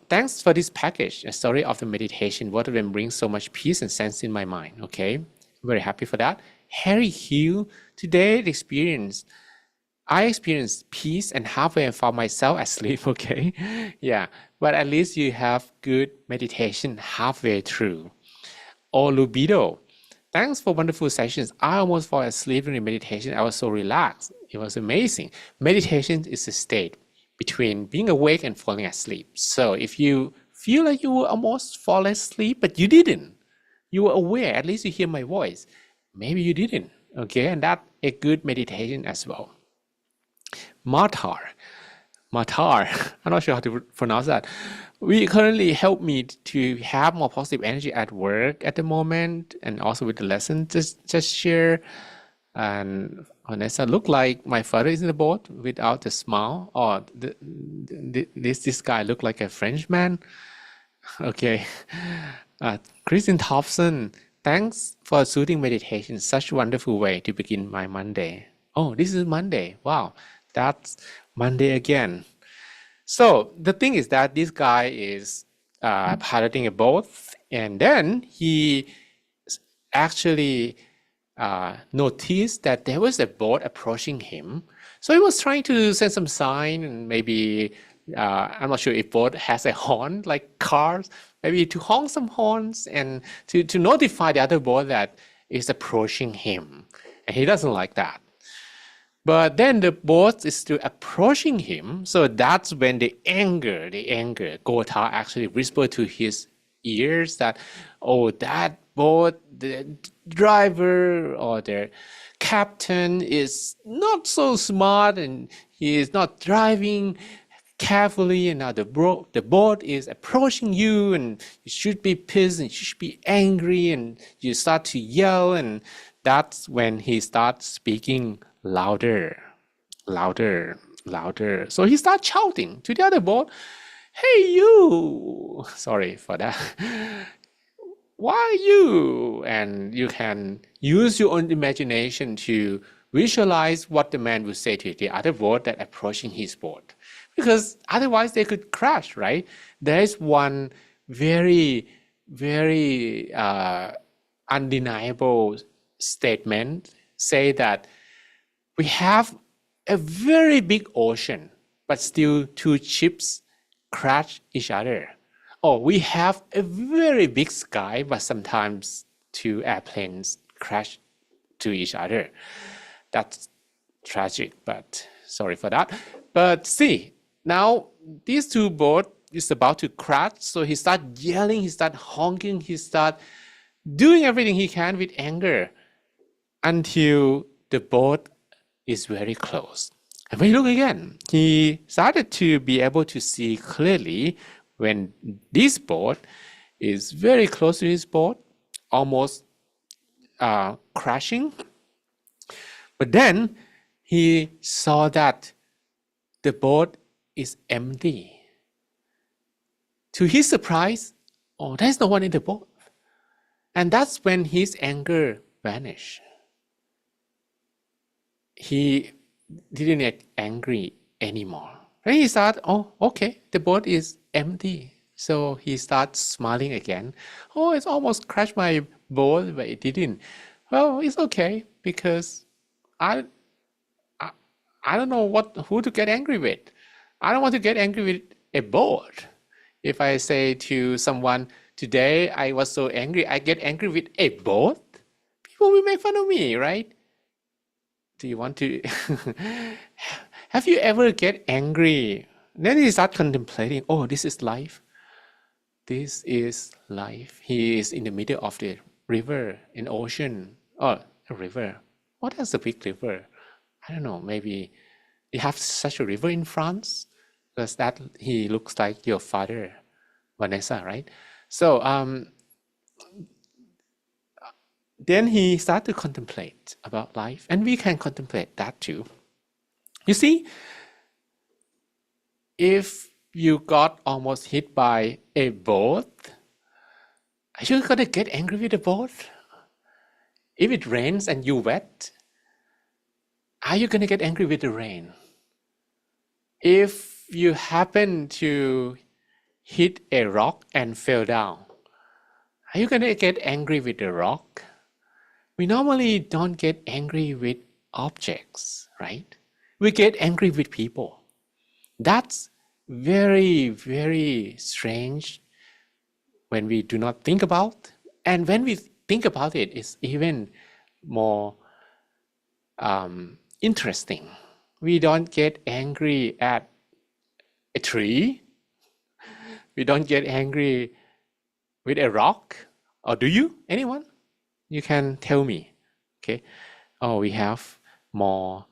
S2: Thanks for this package, a story of the meditation. Both of them bring so much peace and sense in my mind. Okay, I'm very happy for that. Harry Hugh, today I experienced peace and halfway I found myself asleep. Okay, yeah, but at least you have good meditation halfway through. Oh, Lubido, thanks for wonderful sessions. I almost fell asleep during meditation. I was so relaxed. It was amazing. Meditation is a state between being awake and falling asleep. So if you feel like you will almost fall asleep, but you didn't, you were aware, at least you hear my voice. Maybe you didn't, okay? And that's a good meditation as well. Matar, I'm not sure how to pronounce that. we currently help me to have more positive energy at work at the moment, and also with the lesson just share. And Vanessa, look like my father is in the boat without a smile, or this guy look like a Frenchman. Okay. Kristen Thompson, thanks for soothing meditation. Such a wonderful way to begin my Monday. Oh, this is Monday. Wow, that's Monday again. So the thing is that this guy is piloting a boat, and then he actually noticed that there was a boat approaching him. So he was trying to send some sign, and maybe I'm not sure if boat has a horn like cars, maybe to honk some horns and to notify the other boat that is approaching him, and he doesn't like that. But then the boat is still approaching him, so that's when the anger, Gotha actually whispered to his ears that, oh, that boat, the driver or the captain is not so smart, and he is not driving carefully, and now the boat is approaching you, and you should be pissed and you should be angry, and you start to yell, and that's when he starts speaking louder, louder, louder. So he starts shouting to the other boat, hey you, sorry for that, why you? And you can use your own imagination to visualize what the man would say to the other boat that approaching his boat, because otherwise they could crash, right? There is one very, very undeniable statement say that we have a very big ocean, but still two ships crash each other. Or we have a very big sky, but sometimes two airplanes crash to each other. That's tragic, but sorry for that. But see, now these two boats is about to crash, so he start yelling, he start honking, he start doing everything he can with anger until the boat is very close. And when you look again, he started to be able to see clearly when this boat is very close to his boat, almost crashing. But then he saw that the boat is empty. To his surprise, oh, there's no one in the boat. And that's when his anger vanished. He didn't get angry anymore. And he thought, oh, okay, the boat is empty. So he starts smiling again. Oh, it's almost crashed my boat, but it didn't. Well, it's okay because I I don't know who to get angry with. I don't want to get angry with a boat. If I say to someone, today I was so angry, I get angry with a boat, people will make fun of me, right? Do you want to? Have you ever get angry? Then you start contemplating, oh, this is life. This is life. He is in the middle of the river, an ocean, or a river. What is a big river? I don't know, maybe you have such a river in France? Because that he looks like your father, Vanessa, right? So then he started to contemplate about life, and we can contemplate that too. You see, if you got almost hit by a boat, are you gonna get angry with the boat? If it rains and you wet, are you gonna get angry with the rain? If you happen to hit a rock and fell down, are you gonna get angry with the rock? We normally don't get angry with objects, right? We get angry with people. That's very, very strange when we do not think about. And when we think about it, it's even more interesting. We don't get angry at a tree. We don't get angry with a rock. Or do you? Anyone? You can tell me. Okay. Oh, we have more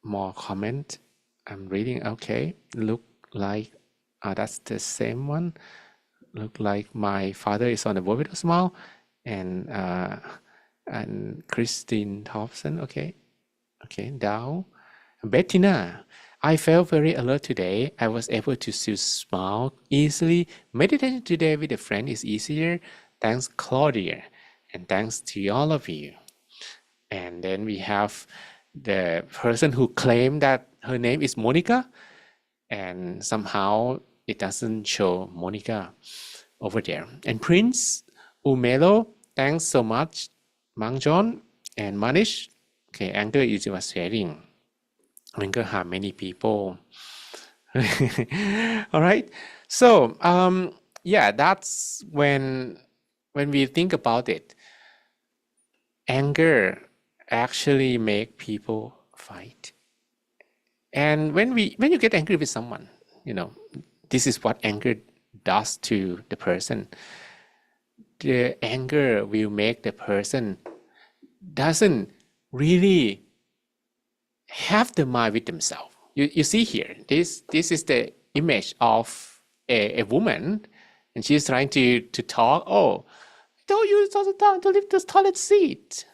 S2: more comment. I'm reading. Okay. like that's the same one. Look like my father is on the board with a smile, and Christine Thompson. Okay, down. Bettina, I felt very alert today. I was able to still smile easily. Meditation today with a friend is easier. Thanks, Claudia, and thanks to all of you. And then we have the person who claimed that her name is Monica, and somehow it doesn't show Monica over there. And Prince Umelo, thanks so much. Mang John and Manish. Okay, anger is your sharing. Anger harm many people. All right. So yeah, that's when we think about it. Anger actually make people fight. And when you get angry with someone, this is what anger does to the person. The anger will make the person doesn't really have the mind with themselves. You see here, this is the image of a woman, and she's trying to talk. Oh, I told you to leave the toilet seat.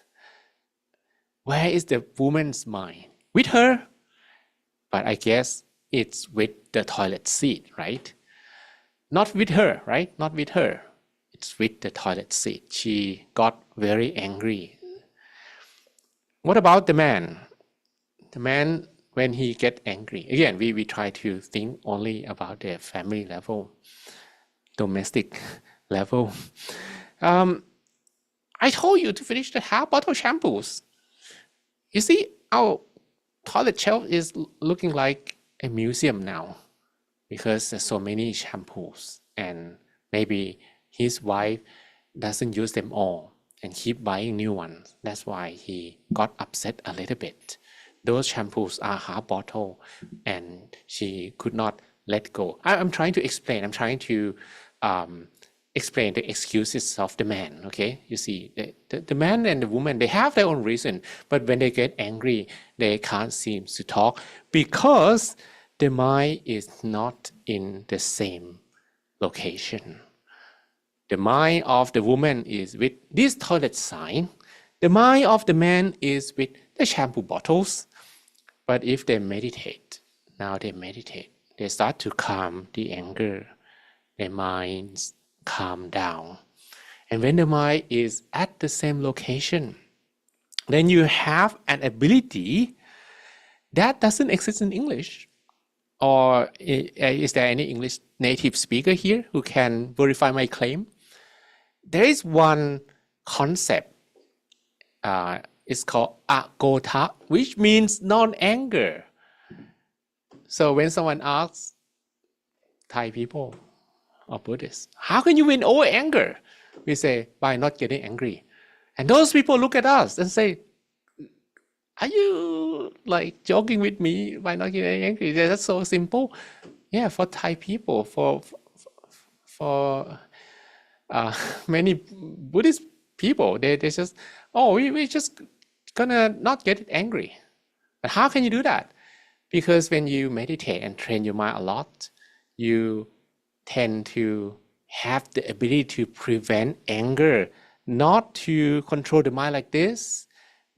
S2: Where is the woman's mind? With her, but I guess it's with the toilet seat, right? Not with her, right? Not with her. It's with the toilet seat. She got very angry. What about the man? The man, when he get angry, again, we try to think only about the family level, domestic level. I told you to finish the half bottle shampoos. You see, our toilet shelf is looking like a museum now because there's so many shampoos, and maybe his wife doesn't use them all and keep buying new ones. That's why he got upset a little bit. Those shampoos are half bottle, and she could not let go. I'm trying to explain. I'm trying to explain the excuses of the man. Okay, you see, the man and the woman, they have their own reason, but when they get angry, they can't seem to talk because the mind is not in the same location. The mind of the woman is with this toilet sign. The mind of the man is with the shampoo bottles. But if they meditate, they start to calm the anger. Their minds calm down. And when the mind is at the same location, then you have an ability that doesn't exist in English. Or is there any English native speaker here who can verify my claim? There is one concept. It's called Akodha, which means non-anger. So when someone asks Thai people or Buddhists, how can you win over anger? We say, by not getting angry. And those people look at us and say, are you like joking with me by not getting angry? That's so simple. Yeah, for Thai people, for many Buddhist people, they just, we just gonna not get angry. But how can you do that? Because when you meditate and train your mind a lot, you tend to have the ability to prevent anger, not to control the mind like this,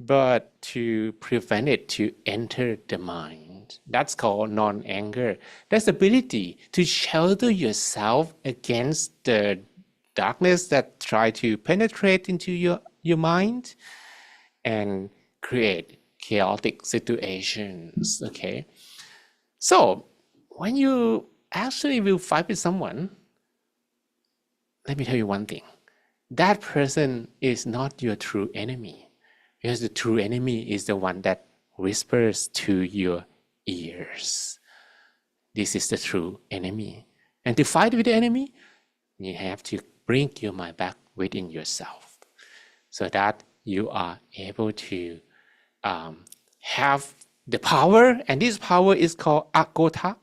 S2: but to prevent it to enter the mind. That's called non-anger. That's the ability to shelter yourself against the darkness that try to penetrate into your mind and create chaotic situations. Okay, so when you actually will fight with someone, let me tell you one thing: that person is not your true enemy, because the true enemy is the one that whispers to your ears. This is the true enemy, and to fight with the enemy, you have to bring your mind back within yourself, so that you are able to have the power, and this power is called Akodha.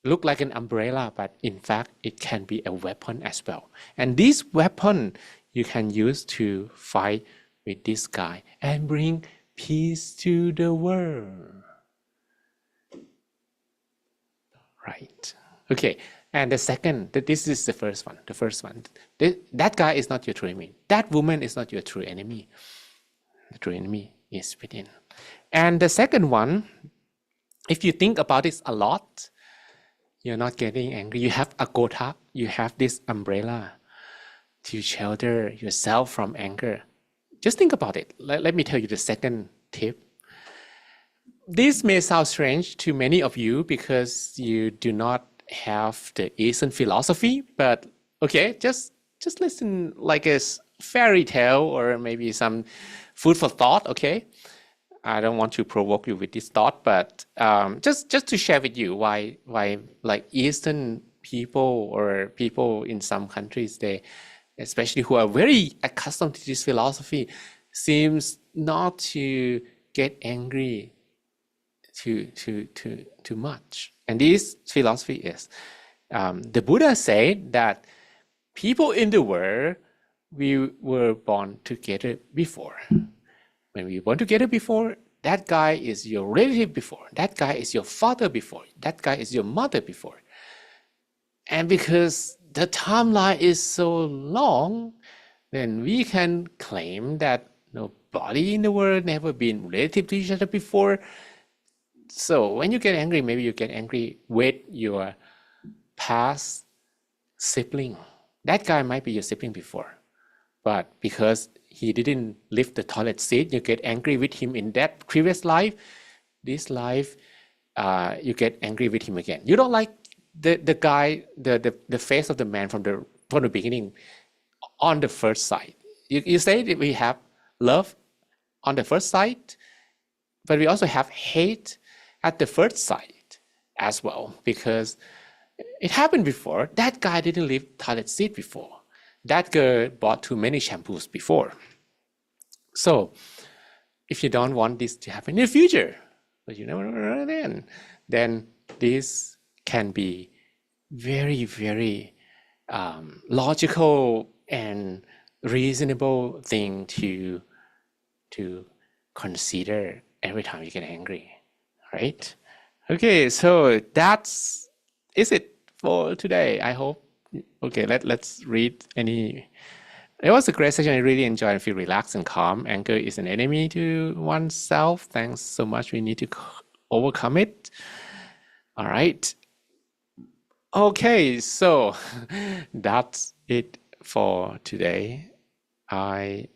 S2: Look like an umbrella, but in fact, it can be a weapon as well. And this weapon you can use to fight with this guy and bring peace to the world. right? Okay, and the second, this is the first one. The first one, that guy is not your true enemy. That woman is not your true enemy. The true enemy is within. And the second one, if you think about this a lot, you're not getting angry. You have Akodha, you have this umbrella to shelter yourself from anger. Just think about it. Let me tell you the second tip. This may sound strange to many of you because you do not have the Eastern philosophy, but okay, just listen like a fairy tale or maybe some food for thought, okay? I don't want to provoke you with this thought, but just to share with you why like Eastern people or people in some countries, they especially who are very accustomed to this philosophy, seems not to get angry too much. And this philosophy is the Buddha said that people in the world, we were born together before. When we were born together before, that guy is your relative before. That guy is your father before. That guy is your mother before. And because the timeline is so long, then we can claim that nobody in the world never been relative to each other before. So when you get angry, maybe you get angry with your past sibling. That guy might be your sibling before, but because he didn't lift the toilet seat, you get angry with him in that previous life. This life, you get angry with him again. You don't like the guy, the face of the man from the beginning on the first sight. You say that we have love on the first sight, but we also have hate at the first sight as well, because it happened before. That guy didn't lift toilet seat before. That girl bought too many shampoos before. So if you don't want this to happen in the future, but you never know then this can be very, very logical and reasonable thing to consider every time you get angry, right? Okay, so that's is it for today. I hope. Okay, let's read any. It was a great session. I really enjoyed and feel relaxed and calm. Anger is an enemy to oneself. Thanks so much. We need to overcome it. All right. Okay, so that's it for today. Okay,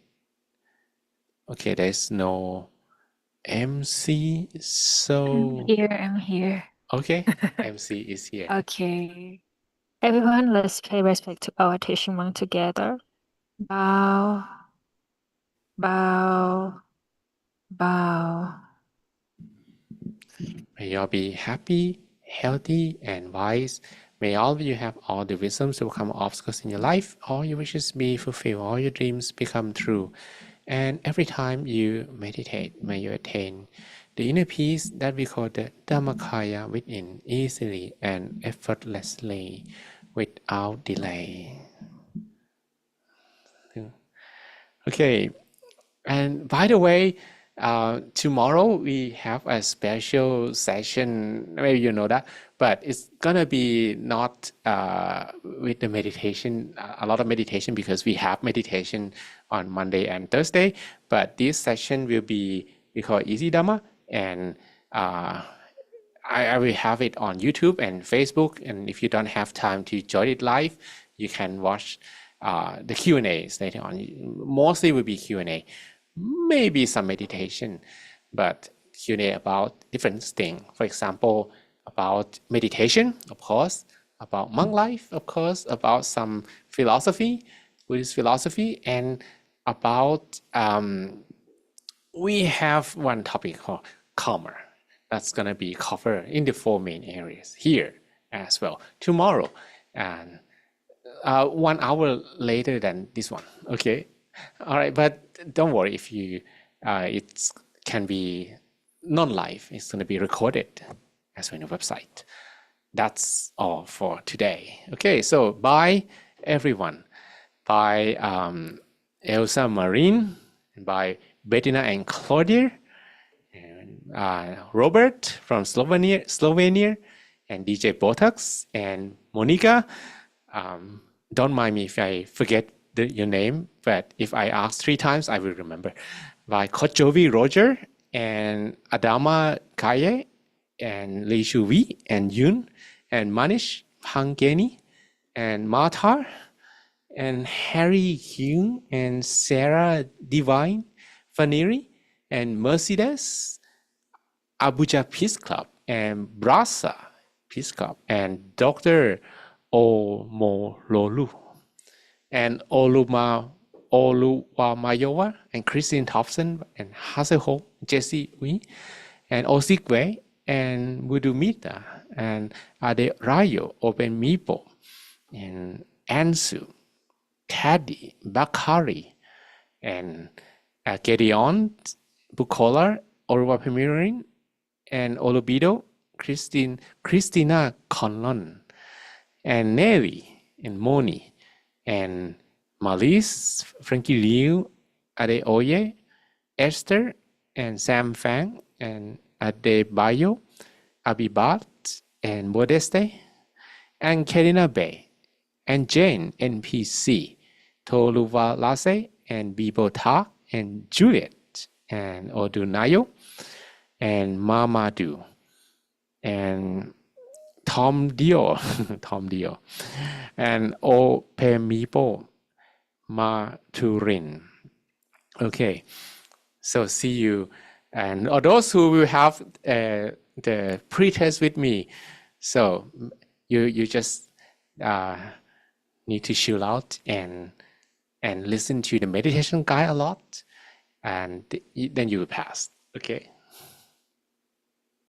S2: there's no MC, so
S1: I'm here.
S2: okay, MC is here.
S1: Okay. Everyone, let's pay respect to our teaching monk together. Bow, bow, bow.
S2: May you all be happy, healthy, and wise. May all of you have all the wisdom to overcome obstacles in your life. All your wishes be fulfilled. All your dreams become true. And every time you meditate, may you attain the inner peace that we call the Dhammakaya within easily and effortlessly without delay. Okay, and by the way, tomorrow we have a special session. Maybe you know that, but it's gonna be not with the meditation, a lot of meditation, because we have meditation on Monday and Thursday. But this session will be, we call Easy Dhamma, and I will have it on YouTube and Facebook. And if you don't have time to join it live, you can watch the Q&As later on. Mostly will be Q&A, maybe some meditation, but Q&A about different things. For example, about meditation, of course, about monk life, of course, about some philosophy, Buddhist philosophy, and about we have one topic called karma. That's gonna be covered in the 4 main areas here as well tomorrow, and 1 hour later than this one. Okay, all right, but don't worry if you it can be non-live. It's going to be recorded as well on the website. That's all for today. Okay, so bye everyone. Bye Elsa Marine, by Bettina and Claudia, and Robert from Slovenia, and DJ Botox, and Monica. Don't mind me if I forget your name, but if I ask 3 times, I will remember. By Coach Jovi Roger, and Adama Kaye, and Lee Shuvi, and Yun, and Manish Hangeni, and Matar, and Harry Hume, and Sarah Divine, Faniri, and Mercedes, Abuja Peace Club, and Brasa Peace Club, and Dr. Omololu, and Oluwamayowa, and Christine Thompson, and Haseho, Jesse Wee, and Osikwe, and Mudumita, and Ade Rayo, Open Mipo, and Ansu, Taddy, Bakari, and Gedeon, Bukola, Orwa Pemirin, and Olubido, Christina Conlon, and Nelly, and Moni, and Malise, Frankie Liu, Adeoye, Esther, and Sam Fang, and Adebayo, Abibat, and Modeste, and Karina Bay, and Jane, NPC, Toluvalase, and Bibota, and Juliet, and Odunayo, and Mamadou, and Tom Dio, Tom Dio, and Opemipo Maturin. Okay, so see you. And those who will have the pre-test with me, so you just need to chill out and listen to the meditation guide a lot, and then you will pass. Okay.